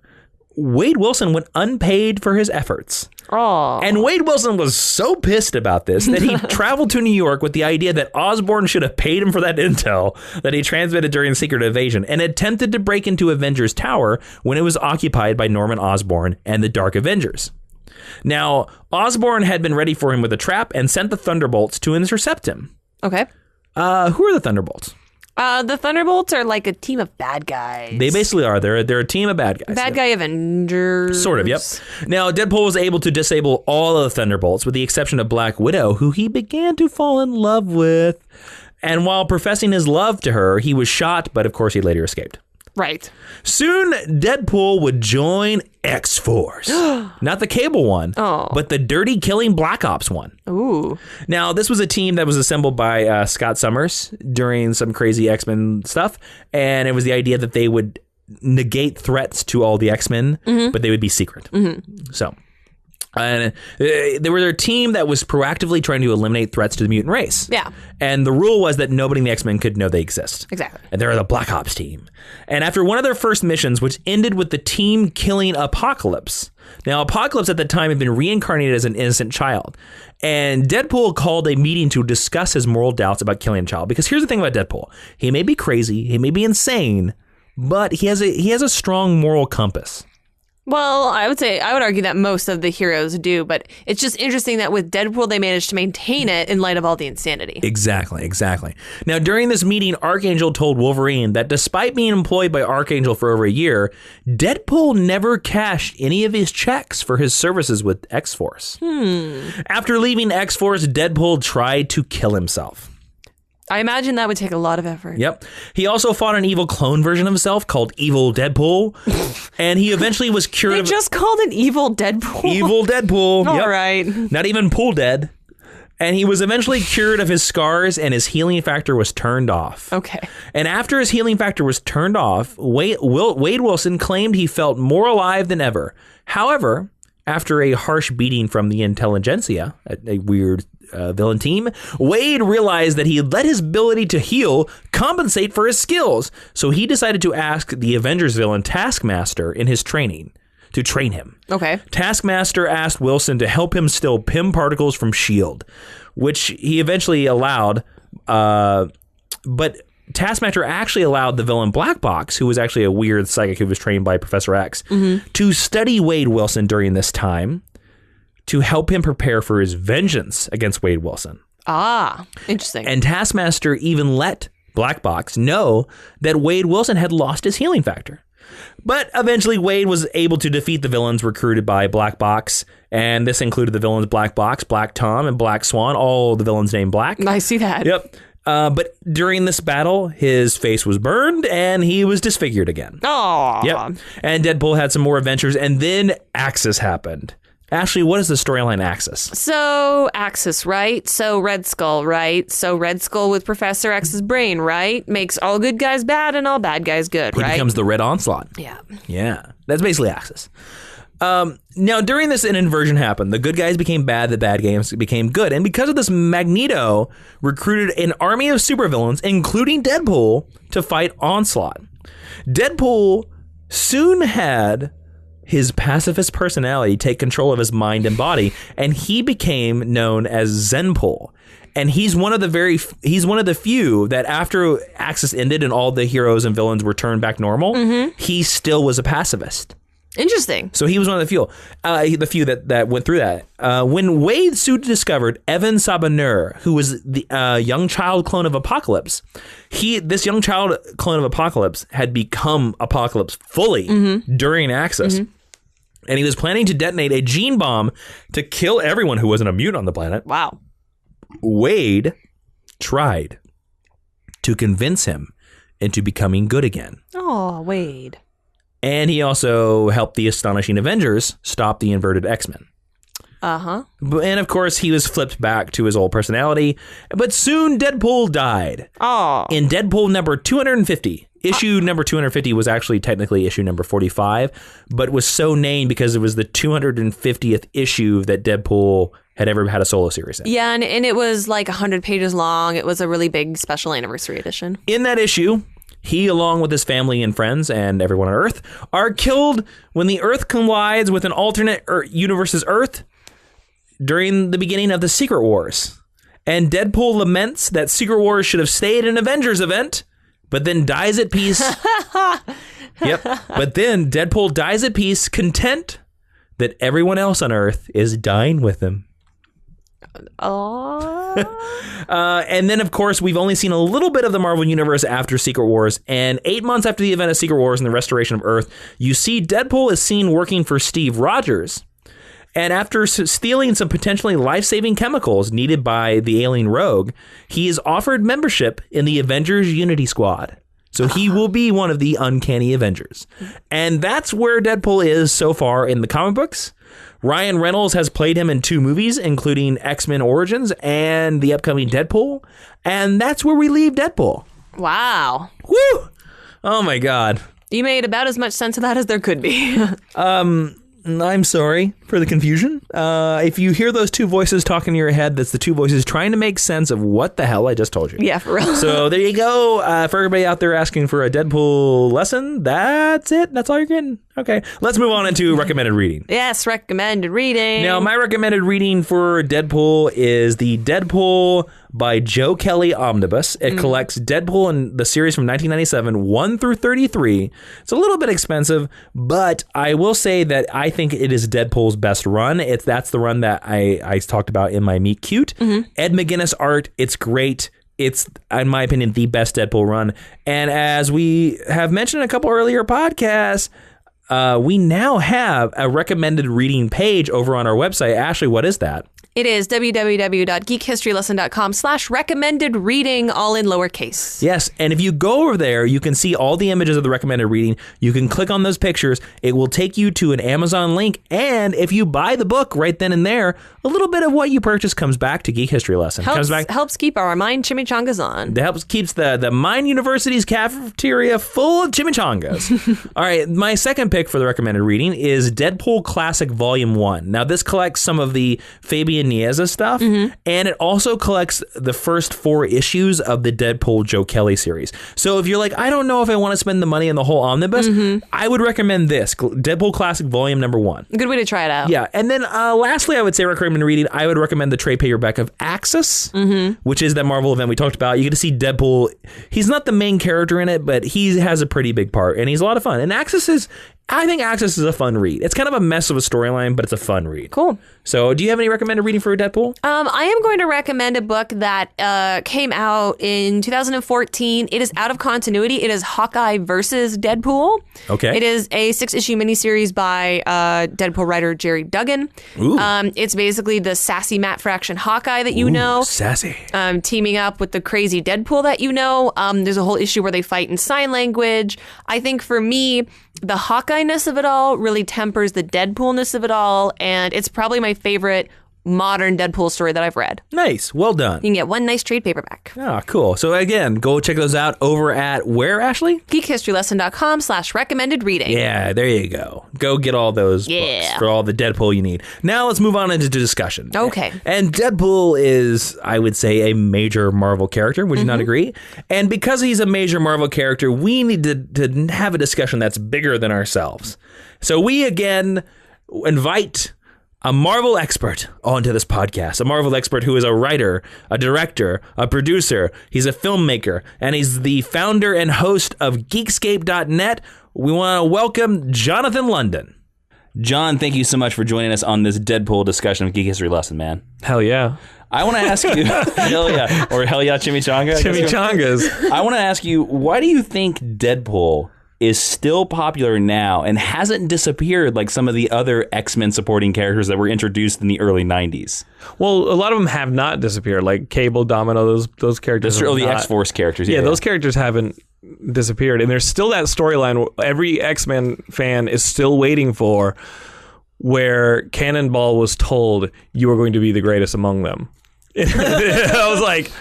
Wade Wilson went unpaid for his efforts. And Wade Wilson was so pissed about this that he traveled to New York with the idea that Osborn should have paid him for that intel that he transmitted during the Secret Invasion, and attempted to break into Avengers Tower when it was occupied by Norman Osborn and the Dark Avengers. Now, Osborn had been ready for him with a trap and sent the Thunderbolts to intercept him. Okay. Who are the Thunderbolts? The Thunderbolts are like a team of bad guys. They basically are. They're a team of bad guys. Bad guy Avengers. Sort of, yep. Now, Deadpool was able to disable all of the Thunderbolts with the exception of Black Widow, who he began to fall in love with. And while professing his love to her, he was shot, but of course he later escaped. Right. Soon, Deadpool would join X-Force. Not the Cable one, but the dirty killing Black Ops one. Ooh. Now, this was a team that was assembled by Scott Summers during some crazy X-Men stuff. And it was the idea that they would negate threats to all the X-Men, but they would be secret. So, and they were their team that was proactively trying to eliminate threats to the mutant race. Yeah. And the rule was that nobody in the X-Men could know they exist. Exactly. And they're the Black Ops team. And after one of their first missions, which ended with the team killing Apocalypse. Now, Apocalypse at the time had been reincarnated as an innocent child. And Deadpool called a meeting to discuss his moral doubts about killing a child. Because here's the thing about Deadpool. He may be crazy, he may be insane, but he has a strong moral compass. Well, I would argue that most of the heroes do, but it's just interesting that with Deadpool, they managed to maintain it in light of all the insanity. Exactly. Now, during this meeting, Archangel told Wolverine that despite being employed by Archangel for over a year, Deadpool never cashed any of his checks for his services with X-Force. After leaving X-Force, Deadpool tried to kill himself. I imagine that would take a lot of effort. Yep. He also fought an evil clone version of himself called Evil Deadpool, and he eventually was cured They of... just called it Evil Deadpool? Evil Deadpool. All right. Not even pool dead. And he was eventually cured of his scars, and his healing factor was turned off. Okay. And after his healing factor was turned off, Wade Wilson claimed he felt more alive than ever. However, after a harsh beating from the Intelligentsia, a weird villain team, Wade realized that he had let his ability to heal compensate for his skills. So he decided to ask the Avengers villain Taskmaster in his training to train him. Okay. Taskmaster asked Wilson to help him steal Pym particles from S.H.I.E.L.D., which he eventually allowed, but Taskmaster actually allowed the villain Black Box, who was actually a weird psychic who was trained by Professor X, to study Wade Wilson during this time to help him prepare for his vengeance against Wade Wilson. Ah, interesting. And Taskmaster even let Black Box know that Wade Wilson had lost his healing factor. But eventually Wade was able to defeat the villains recruited by Black Box, and this included the villains Black Box, Black Tom, and Black Swan, all the villains named Black. I see that. Yep. But during this battle, his face was burned and he was disfigured again. Oh. Yep. And Deadpool had some more adventures, and then Axis happened. Ashley, what is the storyline Axis? So, Axis, right? So, Red Skull, right? So, Red Skull with Professor X's brain, right? Makes all good guys bad and all bad guys good, right? He becomes the Red Onslaught. Yeah. Yeah. That's basically Axis. Now, during this, an inversion happened. The good guys became bad, the bad guys became good. And because of this, Magneto recruited an army of supervillains, including Deadpool, to fight Onslaught. Deadpool soon had his pacifist personality take control of his mind and body, and he became known as Zenpool. And he's one of the few that after Axis ended and all the heroes and villains were turned back normal, he still was a pacifist. Interesting. So he was one of the few that went through that. When Wade soon discovered Evan Sabanur, who was the young child clone of Apocalypse, this young child clone of Apocalypse had become Apocalypse fully during Axis. And he was planning to detonate a gene bomb to kill everyone who wasn't a mutant on the planet. Wow. Wade tried to convince him into becoming good again. Oh, Wade. And he also helped the Astonishing Avengers stop the inverted X-Men. Uh-huh. And of course, he was flipped back to his old personality. But soon, Deadpool died. Oh. In Deadpool number 250. Issue number 250 was actually technically issue number 45, but was so named because it was the 250th issue that Deadpool had ever had a solo series in. Yeah, and it was like 100 pages long. It was a really big special anniversary edition. In that issue, he, along with his family and friends and everyone on Earth, are killed when the Earth collides with an alternate universe's Earth during the beginning of the Secret Wars. And Deadpool laments that Secret Wars should have stayed an Avengers event, but then dies at peace. Yep. But then Deadpool dies at peace, content that everyone else on Earth is dying with him. Oh. And then, of course, we've only seen a little bit of the Marvel Universe after Secret Wars. And 8 months after the event of Secret Wars and the restoration of Earth, you see Deadpool is seen working for Steve Rogers. And after stealing some potentially life-saving chemicals needed by the alien rogue, he is offered membership in the Avengers Unity Squad. So he will be one of the Uncanny Avengers. And that's where Deadpool is so far in the comic books. Ryan Reynolds has played him in 2 movies, including X-Men Origins and the upcoming Deadpool. And that's where we leave Deadpool. Wow. Woo! Oh, my God. You made about as much sense of that as there could be. I'm sorry for the confusion. If you hear those two voices talking in your head, that's the two voices trying to make sense of what the hell I just told you. Yeah, for real. So there you go. For everybody out there asking for a Deadpool lesson, that's it. That's all you're getting. Okay. Let's move on into recommended reading. Yes, recommended reading. Now, my recommended reading for Deadpool is the Deadpool by Joe Kelly Omnibus. It collects Deadpool in the series from 1997, 1 through 33. It's a little bit expensive, but I will say that I think it is Deadpool's best run. That's the run that I talked about in my Meet Cute. Ed McGuinness art, it's great. It's, in my opinion, the best Deadpool run. And as we have mentioned in a couple earlier podcasts, we now have a recommended reading page over on our website. Ashley, what is that? It is www.geekhistorylesson.com/recommended reading, all in lowercase. Yes, and if you go over there, you can see all the images of the recommended reading. You can click on those pictures. It will take you to an Amazon link, and if you buy the book right then and there, a little bit of what you purchase comes back to Geek History Lesson. Helps keep our mind chimichangas on. It keeps the Mind University's cafeteria full of chimichangas. All right, my second pick for the recommended reading is Deadpool Classic Volume 1. Now, this collects some of the Fabian Nieza stuff, and it also collects the first 4 issues of the Deadpool Joe Kelly series. So if you're like, I don't know if I want to spend the money on the whole omnibus, I would recommend this, Deadpool Classic Volume number 1. Good way to try it out. Yeah, and then lastly, I would say recommend reading, I would recommend the trade paperback of Axis, which is that Marvel event we talked about. You get to see Deadpool. He's not the main character in it, but he has a pretty big part, and he's a lot of fun. And I think Axis is a fun read. It's kind of a mess of a storyline, but it's a fun read. Cool. So do you have any recommended reading for Deadpool? I am going to recommend a book that came out in 2014. It is out of continuity. It is Hawkeye versus Deadpool. Okay. It is a 6-issue miniseries by Deadpool writer Jerry Duggan. Ooh. It's basically the sassy Matt Fraction Hawkeye that you know. Sassy. Teaming up with the crazy Deadpool that you know. There's a whole issue where they fight in sign language. I think for me, the Hawkeye-ness of it all really tempers the Deadpool-ness of it all, and it's probably my favorite modern Deadpool story that I've read. Nice. Well done. You can get one nice trade paperback. Ah, cool. So again, go check those out over at where, Ashley? geekhistorylesson.com/recommended reading. Yeah, there you go. Go get all those books for all the Deadpool you need. Now let's move on into discussion. Okay. And Deadpool is, I would say, a major Marvel character. Would you not agree? And because he's a major Marvel character, we need to have a discussion that's bigger than ourselves. So we again invite a Marvel expert onto this podcast, a Marvel expert who is a writer, a director, a producer. He's a filmmaker, and he's the founder and host of Geekscape.net. We want to welcome Jonathan London. John, thank you so much for joining us on this Deadpool discussion of Geek History Lesson, man. Hell yeah. I want to ask you, hell yeah, or hell yeah, chimichanga? Chimichangas. I want to ask you, why do you think Deadpool is still popular now and hasn't disappeared like some of the other X-Men supporting characters that were introduced in the early 90s? Well, a lot of them have not disappeared, like Cable, Domino, those characters. Those are the X-Force characters. Yeah, those characters haven't disappeared. And there's still that storyline every X-Men fan is still waiting for, where Cannonball was told, you are going to be the greatest among them. I was like,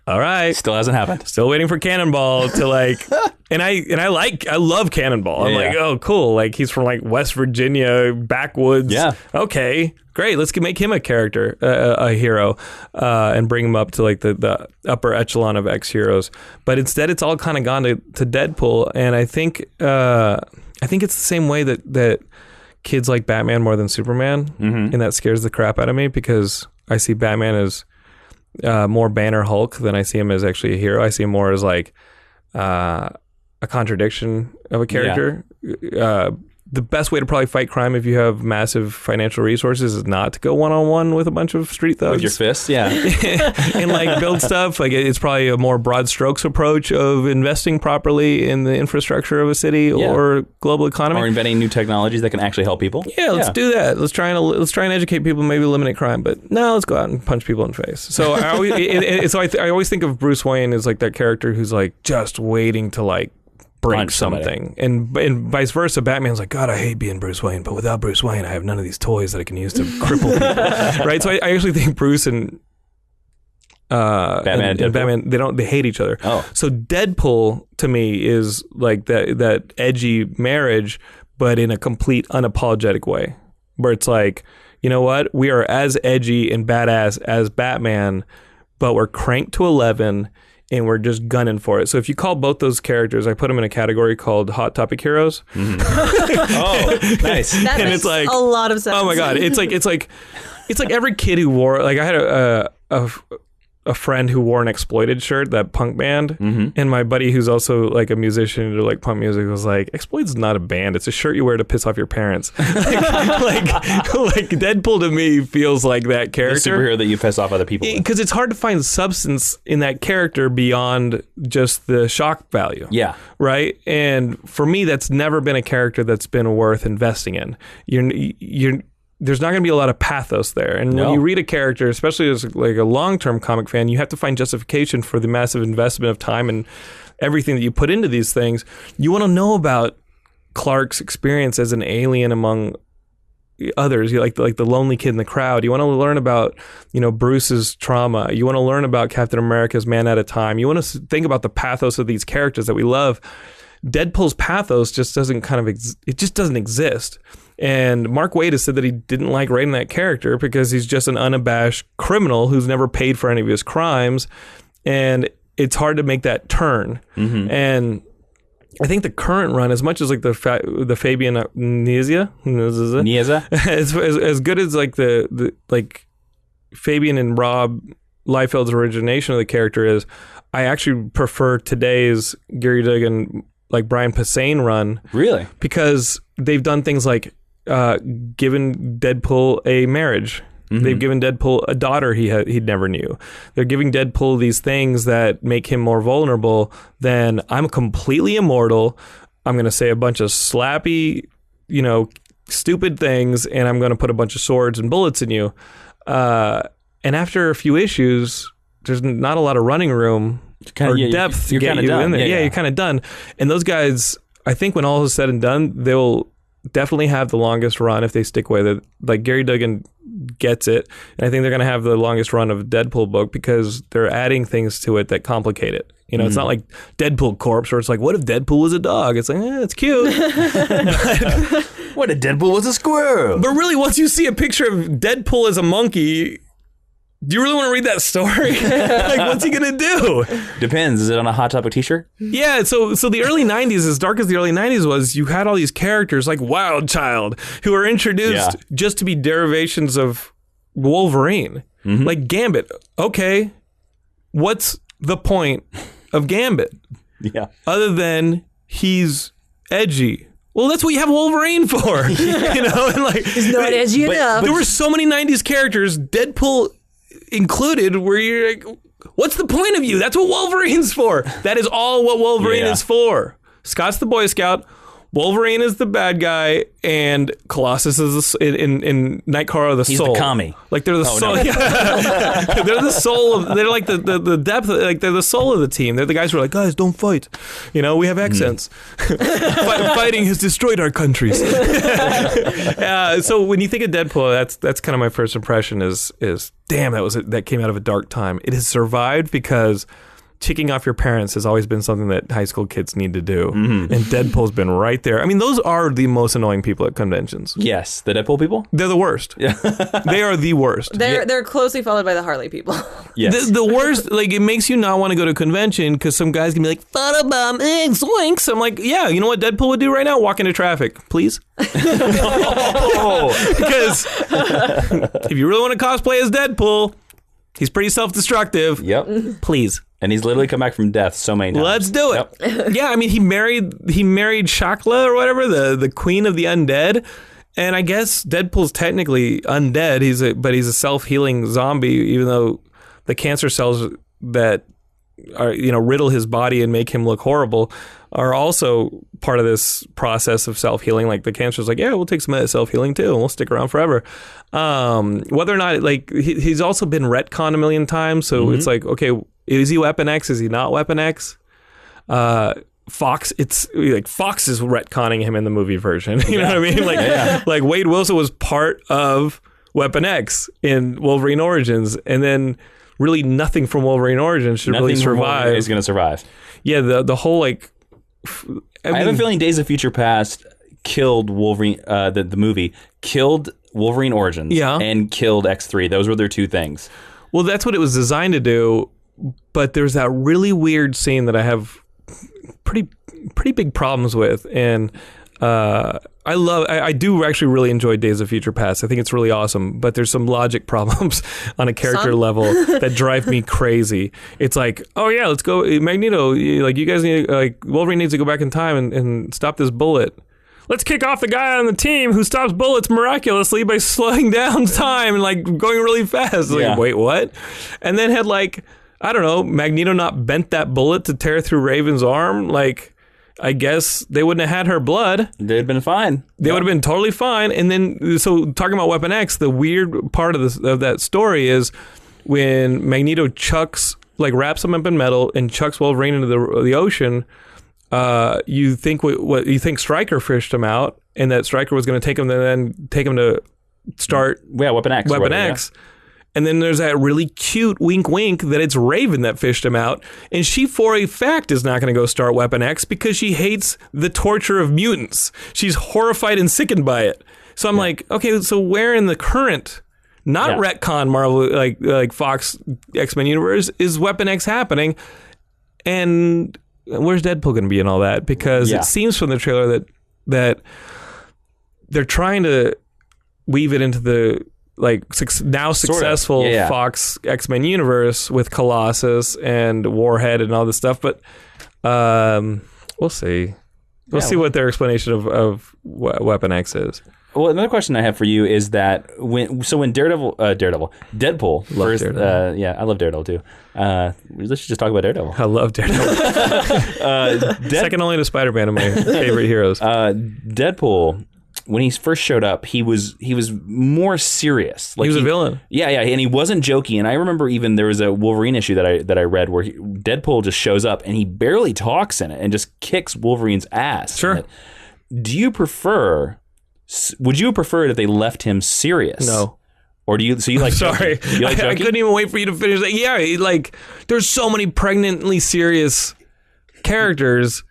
all right. Still hasn't happened. Still waiting for Cannonball to like, and I love Cannonball. I'm like, oh, cool. Like he's from like West Virginia backwoods. Yeah. Okay, great. Let's make him a character, a hero, and bring him up to like the upper echelon of X heroes. But instead, it's all kind of gone to Deadpool, and I think it's the same way that kids like Batman more than Superman, and that scares the crap out of me because I see Batman as more Banner Hulk than I see him as actually a hero. I see him more as like a contradiction of a character. Yeah. The best way to probably fight crime if you have massive financial resources is not to go one-on-one with a bunch of street thugs. With your fists, yeah. And like build stuff. Like it's probably a more broad strokes approach of investing properly in the infrastructure of a city or global economy. Or inventing new technologies that can actually help people. Yeah, let's do that. Let's try and educate people, maybe eliminate crime. But no, let's go out and punch people in the face. So I always think of Bruce Wayne as like that character who's like just waiting to like break something, and vice versa. Batman's like, God, I hate being Bruce Wayne, but without Bruce Wayne, I have none of these toys that I can use to cripple people. Right? So I actually think Bruce and Batman and Deadpool? Batman, they hate each other. Oh. So Deadpool to me is like that edgy marriage, but in a complete unapologetic way, where it's like, you know what, we are as edgy and badass as Batman, but we're cranked to 11 and we're just gunning for it. So if you call both those characters, I put them in a category called Hot Topic Heroes. Mm-hmm. Oh, nice. That And makes it's like, a lot of sense. Oh my god, it's like every kid who wore, like, I had a friend who wore an Exploited shirt, that punk band, and my buddy who's also like a musician into like punk music was like, Exploited's not a band, it's a shirt you wear to piss off your parents. like Deadpool to me feels like that character, the superhero that you piss off other people with. Because it's hard to find substance in that character beyond just the shock value. Yeah. Right? And for me, that's never been a character that's been worth investing in. You're there's not going to be a lot of pathos there. And when you read a character, especially as like a long-term comic fan, you have to find justification for the massive investment of time and everything that you put into these things. You want to know about Clark's experience as an alien among others. You like the lonely kid in the crowd. You want to learn about, Bruce's trauma. You want to learn about Captain America's Man at a Time. You want to think about the pathos of these characters that we love. Deadpool's pathos just doesn't it just doesn't exist. And Mark Waid has said that he didn't like writing that character because he's just an unabashed criminal who's never paid for any of his crimes. And it's hard to make that turn. Mm-hmm. And I think the current run, as much as like the Fabian Nizia, as good as like the like Fabian and Rob Liefeld's origination of the character is, I actually prefer today's Gary Duggan, like Brian Posehn run. Really? Because they've done things like given Deadpool a marriage. Mm-hmm. They've given Deadpool a daughter he never knew. They're giving Deadpool these things that make him more vulnerable than, I'm completely immortal. I'm going to say a bunch of slappy, stupid things, and I'm going to put a bunch of swords and bullets in you. And after a few issues, there's not a lot of running room or depth to get you in there. Yeah, you're kind of done. And those guys, I think when all is said and done, they'll definitely have the longest run if they stick with it. Like Gary Duggan gets it, and I think they're going to have the longest run of a Deadpool book because they're adding things to it that complicate it. It's not like Deadpool Corpse where it's like, what if Deadpool was a dog? It's like, it's cute. What if Deadpool was a squirrel? But really, once you see a picture of Deadpool as a monkey, do you really want to read that story? Like, what's he going to do? Depends. Is it on a Hot Topic t-shirt? Yeah, so the early 90s, as dark as the early 90s was, you had all these characters like Wild Child who were introduced just to be derivations of Wolverine. Mm-hmm. Like Gambit. Okay, what's the point of Gambit? Yeah. Other than he's edgy. Well, that's what you have Wolverine for. And like, he's not edgy enough. There were so many 90s characters, Deadpool included, where you're like, what's the point of you? That's what Wolverine's for. That is all what Wolverine is for. Scott's the Boy Scout, Wolverine is the bad guy, and Colossus is in Nightcrawler the soul. He's the commie. Like they're the soul. No. They're the soul of. They're like the depth. Like they're the soul of the team. They're the guys who are like, guys, don't fight. We have accents. Fighting has destroyed our countries. So when you think of Deadpool, that's kind of my first impression. Is damn, that came out of a dark time. It has survived because ticking off your parents has always been something that high school kids need to do. Mm-hmm. And Deadpool's been right there. I mean, those are the most annoying people at conventions. Yes, the Deadpool people? They're the worst. Yeah. They are the worst. They're closely followed by the Harley people. Yes. The worst, like, it makes you not want to go to a convention because some guy's going to be like, photobomb, zoinks. I'm like, yeah, you know what Deadpool would do right now? Walk into traffic, please. Because if you really want to cosplay as Deadpool, he's pretty self-destructive. Yep. Please. And he's literally come back from death so many times. Let's do it. Yep. Yeah, I mean, he married Shakla or whatever, the queen of the undead. And I guess Deadpool's technically undead. But he's a self-healing zombie, even though the cancer cells that are, riddle his body and make him look horrible are also part of this process of self-healing. Like the cancer's like, yeah, we'll take some of that self-healing too, and we'll stick around forever. Whether or not, like, he's also been retconned a million times, so it's like, okay, is he Weapon X? Is he not Weapon X? Fox, it's like Fox is retconning him in the movie version. You know what I mean? Like, like Wade Wilson was part of Weapon X in Wolverine Origins, and then really nothing from Wolverine Origins should really survive. Is going to survive. Yeah, the whole like. I have a feeling Days of Future Past killed Wolverine. The movie killed Wolverine Origins. And killed X3. Those were their two things. Well, that's what it was designed to do. But there's that really weird scene that I have pretty big problems with, and I do actually really enjoy Days of Future Past. I think it's really awesome, but there's some logic problems on a character level that drive me crazy. It's like, oh yeah, let's go, Magneto. Like you guys need, like Wolverine needs to go back in time and stop this bullet. Let's kick off the guy on the team who stops bullets miraculously by slowing down time and like going really fast. Like, wait, what? And then had like, I don't know, Magneto not bent that bullet to tear through Raven's arm. Like, I guess they wouldn't have had her blood. They'd been fine. They would have been totally fine. And then, so talking about Weapon X, the weird part of that story is when Magneto wraps him up in metal and chucks Wolverine into the ocean. You think what you think Stryker fished him out, and that Stryker was going to take him to start Weapon X. Weapon X. Yeah. And then there's that really cute wink that it's Raven that fished him out. And she, for a fact, is not going to go start Weapon X because she hates the torture of mutants. She's horrified and sickened by it. So I'm like, okay, so where in the current, not retcon Marvel, like Fox X-Men universe, is Weapon X happening? And where's Deadpool going to be in all that? Because it seems from the trailer that they're trying to weave it into the successful Fox X-Men universe with Colossus and Warhead and all this stuff, but we'll see. We'll see what their explanation of Weapon X is. Well, another question I have for you is that when Deadpool love Daredevil. I love Daredevil too. Let's just talk about Daredevil. I love Daredevil. Second only to Spider-Man, of my favorite heroes. Deadpool, when he first showed up, he was more serious. Like he was a villain. Yeah, and he wasn't joking. And I remember even there was a Wolverine issue that I read where Deadpool just shows up and he barely talks in it and just kicks Wolverine's ass. Sure. Would you prefer that they left him serious? No. Or do you? So you like? Sorry, you like I couldn't even wait for you to finish that. Yeah, like there's so many pregnantly serious characters.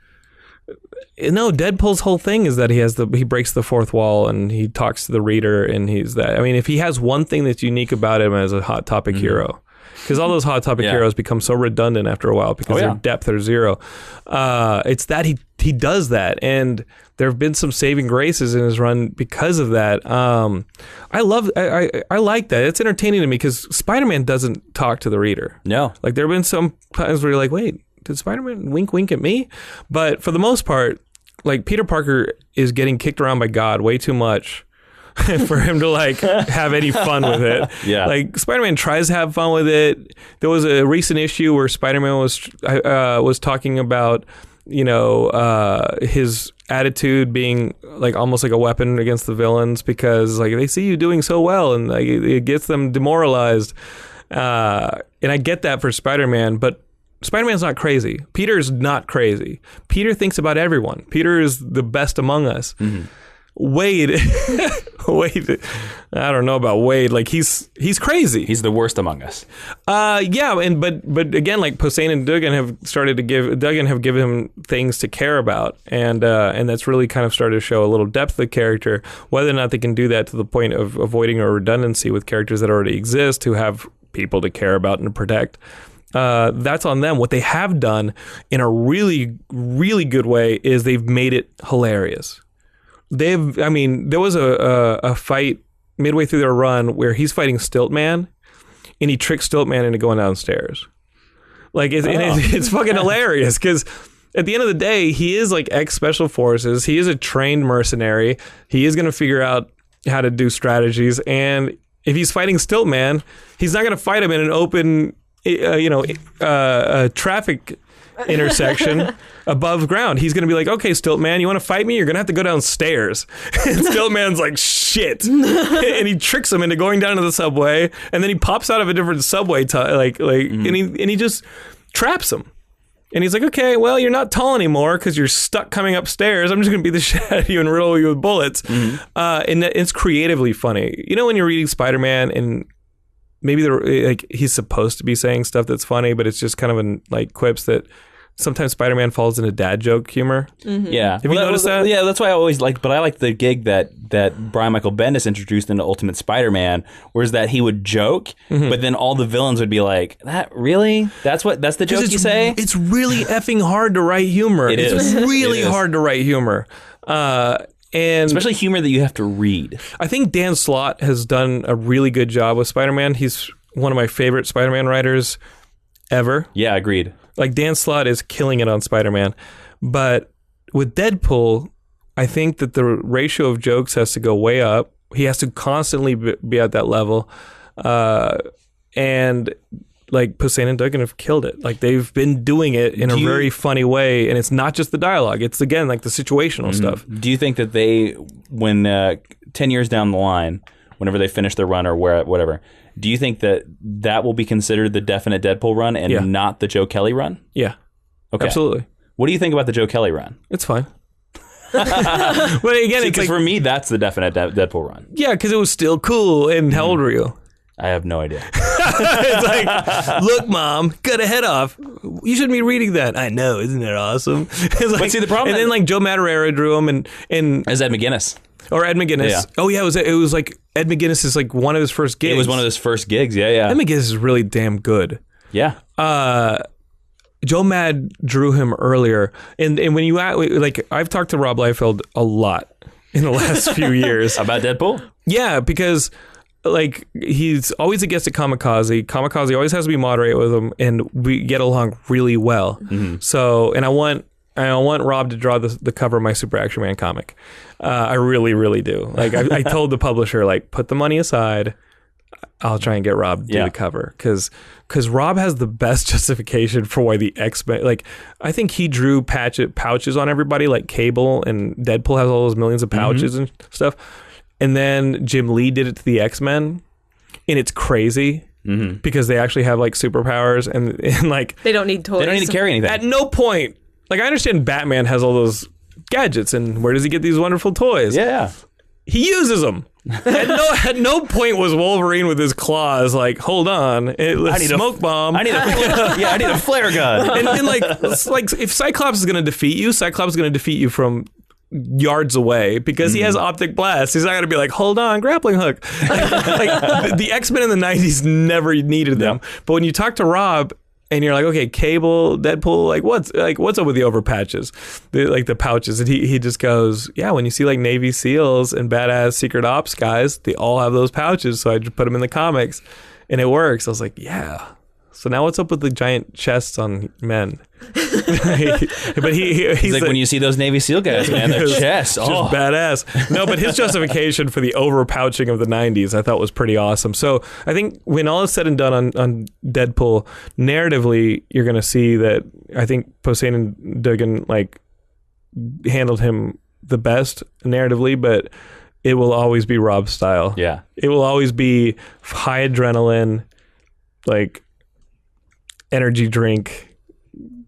No, Deadpool's whole thing is that he breaks the fourth wall and he talks to the reader, and he's that. I mean, if he has one thing that's unique about him as a Hot Topic hero, because all those Hot Topic heroes become so redundant after a while because their depth are zero. It's that he does that, and there have been some saving graces in his run because of that. I like that. It's entertaining to me because Spider-Man doesn't talk to the reader. No, like there have been some times where you're like, wait, did Spider-Man wink at me? But for the most part, like Peter Parker is getting kicked around by God way too much for him to like have any fun with it. Yeah. Like Spider-Man tries to have fun with it. There was a recent issue where Spider-Man was talking about, his attitude being like almost like a weapon against the villains because like they see you doing so well and like it gets them demoralized. And I get that for Spider-Man, but Spider-Man's not crazy. Peter's not crazy. Peter thinks about everyone. Peter is the best among us. Mm-hmm. Wade, I don't know about Wade. Like he's crazy. He's the worst among us. But again, like Posehn and Duggan have given him things to care about, and that's really kind of started to show a little depth of the character. Whether or not they can do that to the point of avoiding a redundancy with characters that already exist who have people to care about and to protect. That's on them. What they have done in a really, really good way is they've made it hilarious. There was a fight midway through their run where he's fighting Stiltman, and he tricks Stiltman into going downstairs. Like it's fucking hilarious because at the end of the day, he is like ex-special forces. He is a trained mercenary. He is going to figure out how to do strategies, and if he's fighting Stiltman, he's not going to fight him in an open traffic intersection above ground. He's going to be like, okay, Stiltman, you want to fight me? You're going to have to go downstairs. And Stiltman's like, shit. And he tricks him into going down to the subway, and then he pops out of a different subway, and he just traps him. And he's like, okay, well, you're not tall anymore because you're stuck coming upstairs. I'm just going to beat the shit out of you and riddle you with bullets. Mm-hmm. And it's creatively funny. When you're reading Spider-Man and maybe like he's supposed to be saying stuff that's funny, but it's just kind of like quips that sometimes Spider-Man falls into dad joke humor. Mm-hmm. Yeah. Have you noticed that? Yeah, that's why I always like, but I like the gig that Brian Michael Bendis introduced into Ultimate Spider-Man, whereas that he would joke, but then all the villains would be like, that really? That's the joke you say? It's really effing hard to write humor. It's really hard to write humor. And especially humor that you have to read. I think Dan Slott has done a really good job with Spider-Man. He's one of my favorite Spider-Man writers ever. Yeah, agreed. Like, Dan Slott is killing it on Spider-Man. But with Deadpool, I think that the ratio of jokes has to go way up. He has to constantly be at that level. And like, Posehn and Duggan have killed it. Like, they've been doing it in a very funny way. And it's not just the dialogue. It's, again, like the situational stuff. Do you think that they, when 10 years down the line, whenever they finish their run or whatever, do you think that will be considered the definite Deadpool run and not the Joe Kelly run? Yeah. Okay. Absolutely. What do you think about the Joe Kelly run? It's fine. But again, it's because for me, that's the definite Deadpool run. Yeah, because it was still cool. And how old were you? I have no idea. It's like, look, Mom, cut a head off. You shouldn't be reading that. I know, isn't that awesome? It's like, but see, the problem, and then like Joe Madureira drew him, and as Ed McGuinness. Or Ed McGuinness. Yeah. Oh yeah, it was like Ed McGuinness is like one of his first gigs. It was one of his first gigs. Yeah. Ed McGuinness is really damn good. Yeah. Joe Mad drew him earlier, and when you like, I've talked to Rob Liefeld a lot in the last few years about Deadpool. Yeah, because like, he's always a guest at Kamikaze. Kamikaze always has to be moderate with him, and we get along really well. Mm-hmm. So, and I want Rob to draw the cover of my Super Action Man comic. I really, really do. Like, I told the publisher, like, put the money aside. I'll try and get Rob to do the cover, because Rob has the best justification for why the X-Men, like, I think he drew pouches on everybody, like Cable, and Deadpool has all those millions of pouches and stuff. And then Jim Lee did it to the X-Men, and it's crazy because they actually have like superpowers and like they don't need toys. They don't need to carry anything. At no point, like, I understand Batman has all those gadgets, and where does he get these wonderful toys? Yeah. He uses them. At no point was Wolverine with his claws like, hold on, I need smoke bomb. I need a flare gun. And like if Cyclops is going to defeat you, Cyclops is going to defeat you from yards away because he has optic blast. He's not going to be like, hold on, grappling hook. Like the X-Men in the 90s never needed them. But when you talk to Rob and you're like, okay, Cable, Deadpool, what's up with the over patches, the pouches? And he just goes, yeah, when you see like Navy SEALs and badass secret ops guys, they all have those pouches. So I just put them in the comics, and it works. I was like, yeah. So now what's up with the giant chests on men? But he's like, when you see those Navy SEAL guys, man, their chests, just badass. No, but his justification for the over pouching of the 90s, I thought was pretty awesome. So I think when all is said and done on Deadpool, narratively, you're going to see that I think Posehn and Duggan like handled him the best narratively, but it will always be Rob's style. Yeah, it will always be high adrenaline, like energy drink,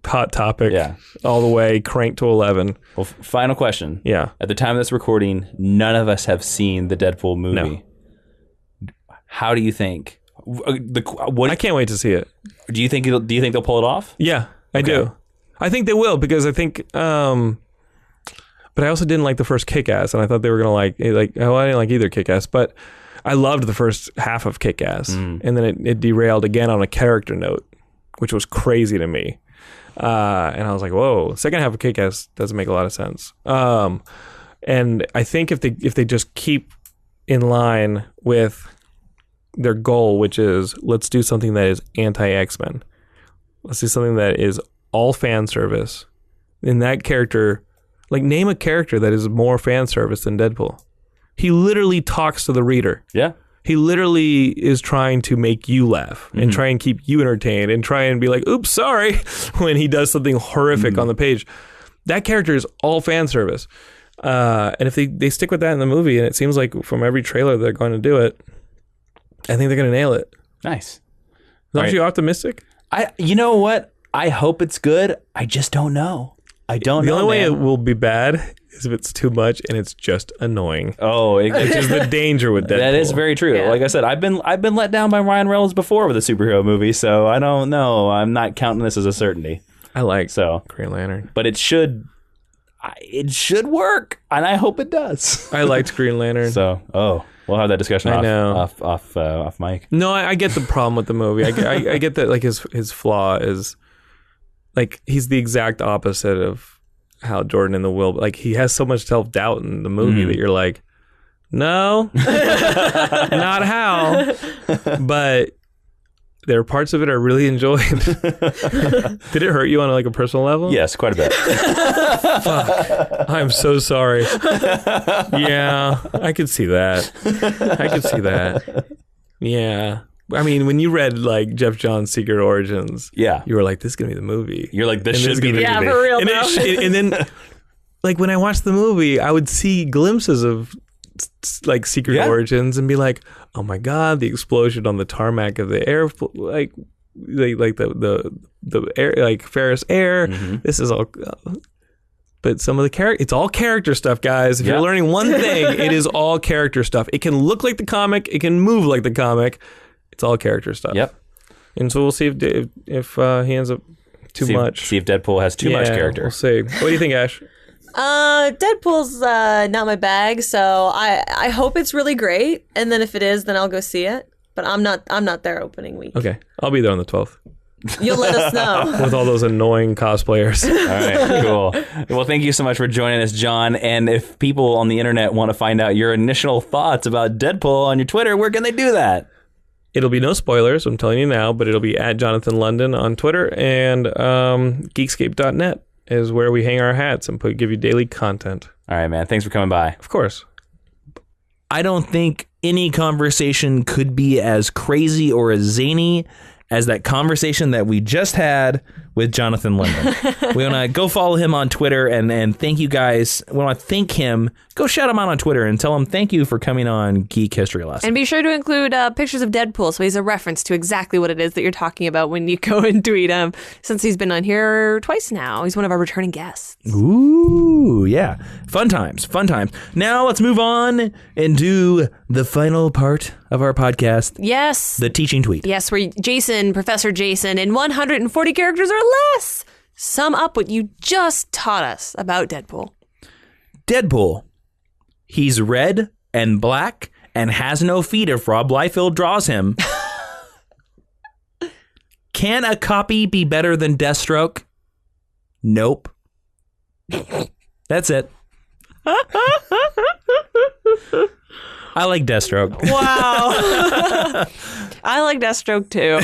hot topic, all the way cranked to 11. Well, final question. Yeah. At the time of this recording, none of us have seen the Deadpool movie. No. How do you think? I can't wait to see it. Do you think they'll pull it off? Yeah, I do. I think they will, because I think. But I also didn't like the first Kick-Ass, and I thought they were gonna like. I didn't like either Kick-Ass, but I loved the first half of Kick-Ass, and then it derailed again on a character note, which was crazy to me. And I was like, whoa, second half of Kick-Ass doesn't make a lot of sense. And I think if they just keep in line with their goal, which is, let's do something that is anti-X-Men. Let's do something that is all fan service. In that character, like, name a character that is more fan service than Deadpool. He literally talks to the reader. Yeah. He literally is trying to make you laugh and try and keep you entertained and try and be like, oops, sorry, when he does something horrific on the page. That character is all fan service. And if they stick with that in the movie, and it seems like from every trailer they're going to do it, I think they're going to nail it. Nice. Aren't you optimistic? You know what? I hope it's good. I just don't know. I don't know. The only way it will be bad is if it's too much and it's just annoying. Oh, Which is the danger with Deadpool. that is very true. Yeah. Like I said, I've been let down by Ryan Reynolds before with a superhero movie, so I don't know. I'm not counting this as a certainty. I like So, Green Lantern. but it should work, and I hope it does. I liked Green Lantern. So, we'll have that discussion I know. off mic. No, I get the problem with the movie. I get that like his flaw is like he's the exact opposite of Hal Jordan in the Will. Like he has so much self-doubt in the movie that you're like, no, not Hal. But there are parts of it I really enjoyed. Did it hurt you on like a personal level? Yes, quite a bit. Fuck. I'm so sorry. Yeah, I could see that. Yeah. I mean, when you read like Jeff Johns' Secret Origins, Yeah. you were like, this is going to be the movie. You're like, this And should this be the gonna movie. Yeah, for real And, though. and then, like, when I watched the movie, I would see glimpses of like Secret Yeah. Origins and be like, oh my God, the explosion on the tarmac of the air, like the air, like Ferris Air. This is all. But some of the it's all character stuff, guys. If Yeah. you're learning one thing, it is all character stuff. It can look like the comic, it can move like the comic. It's all character stuff. Yep. And so we'll see if he ends up too much. See if Deadpool has too much Yeah, character. We'll see. What do you think, Ash? Deadpool's not my bag, so I hope it's really great. And then if it is, then I'll go see it. But I'm not there opening week. Okay, I'll be there on the 12th You'll let us know. with all those annoying cosplayers. All right, cool. Well, thank you so much for joining us, John. And if people on the internet want to find out your initial thoughts about Deadpool on your Twitter, where can they do that? It'll be no spoilers, I'm telling you now, but it'll be at Jonathan London on Twitter, and Geekscape.net is where we hang our hats and give you daily content. All right, man. Thanks for coming by. Of course. I don't think any conversation could be as crazy or as zany as that conversation that we just had with Jonathan Linden. We want to go follow him on Twitter and thank you guys. We want to thank him. Go shout him out on Twitter and tell him thank you for coming on Geek History Lesson. And be sure to include pictures of Deadpool so he's a reference to exactly what it is that you're talking about when you go and tweet him, since he's been on here twice now. He's one of our returning guests. Ooh, yeah. Fun times, fun times. Now let's move on and do the final part of our podcast, Yes. the teaching tweet. Yes, where Professor Jason, in 140 characters or less, sum up what you just taught us about Deadpool. Deadpool. He's red and black and has no feet if Rob Liefeld draws him. Can a copy be better than Deathstroke? Nope. That's it. I like Deathstroke. Wow. I like Deathstroke too.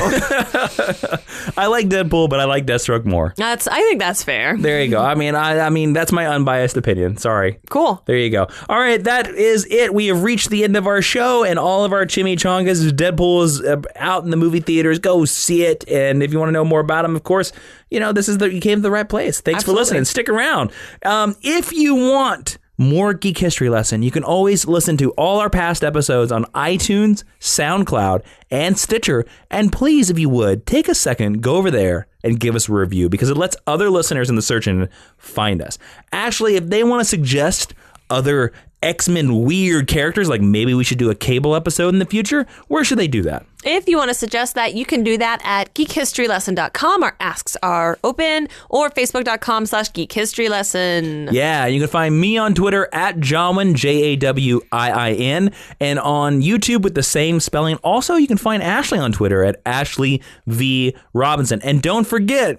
I like Deadpool, but I like Deathstroke more. I think that's fair. There you go. I mean, that's my unbiased opinion. Sorry. Cool. There you go. All right, that is it. We have reached the end of our show and all of our chimichangas. Deadpool is out in the movie theaters. Go see it. And if you want to know more about him, of course, you came to the right place. Thanks for listening. Stick around. If you want more Geek History Lesson, you can always listen to all our past episodes on iTunes, SoundCloud, and Stitcher. And please, if you would, take a second, go over there and give us a review, because it lets other listeners in the search engine find us. Actually, if they want to suggest other X-Men weird characters, like maybe we should do a Cable episode in the future, where should they do that? If you want to suggest that, you can do that at geekhistorylesson.com. Our asks are open, or facebook.com/geekhistorylesson. Yeah, you can find me on Twitter at Jawiin, Jawiin, and on YouTube with the same spelling. Also, you can find Ashley on Twitter at Ashley V. Robinson. And don't forget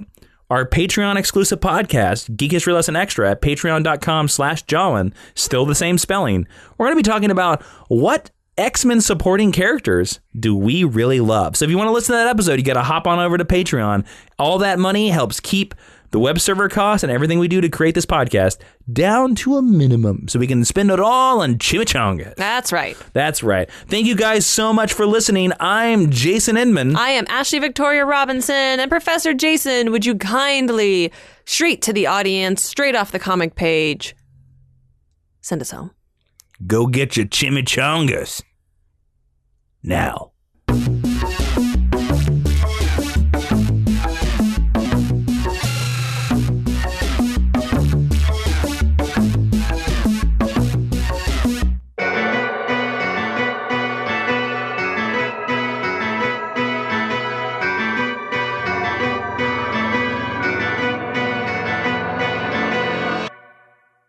our Patreon exclusive podcast, Geek History Lesson Extra, at patreon.com/Jawiin. Still the same spelling. We're going to be talking about what X-Men supporting characters do we really love. So if you want to listen to that episode, you got to hop on over to Patreon. All that money helps keep the web server costs and everything we do to create this podcast down to a minimum, so we can spend it all on chimichangas. That's right. That's right. Thank you guys so much for listening. I'm Jason Inman. I am Ashley Victoria Robinson, and Professor Jason, would you kindly, straight to the audience, straight off the comic page, send us home. Go get your chimichangas now.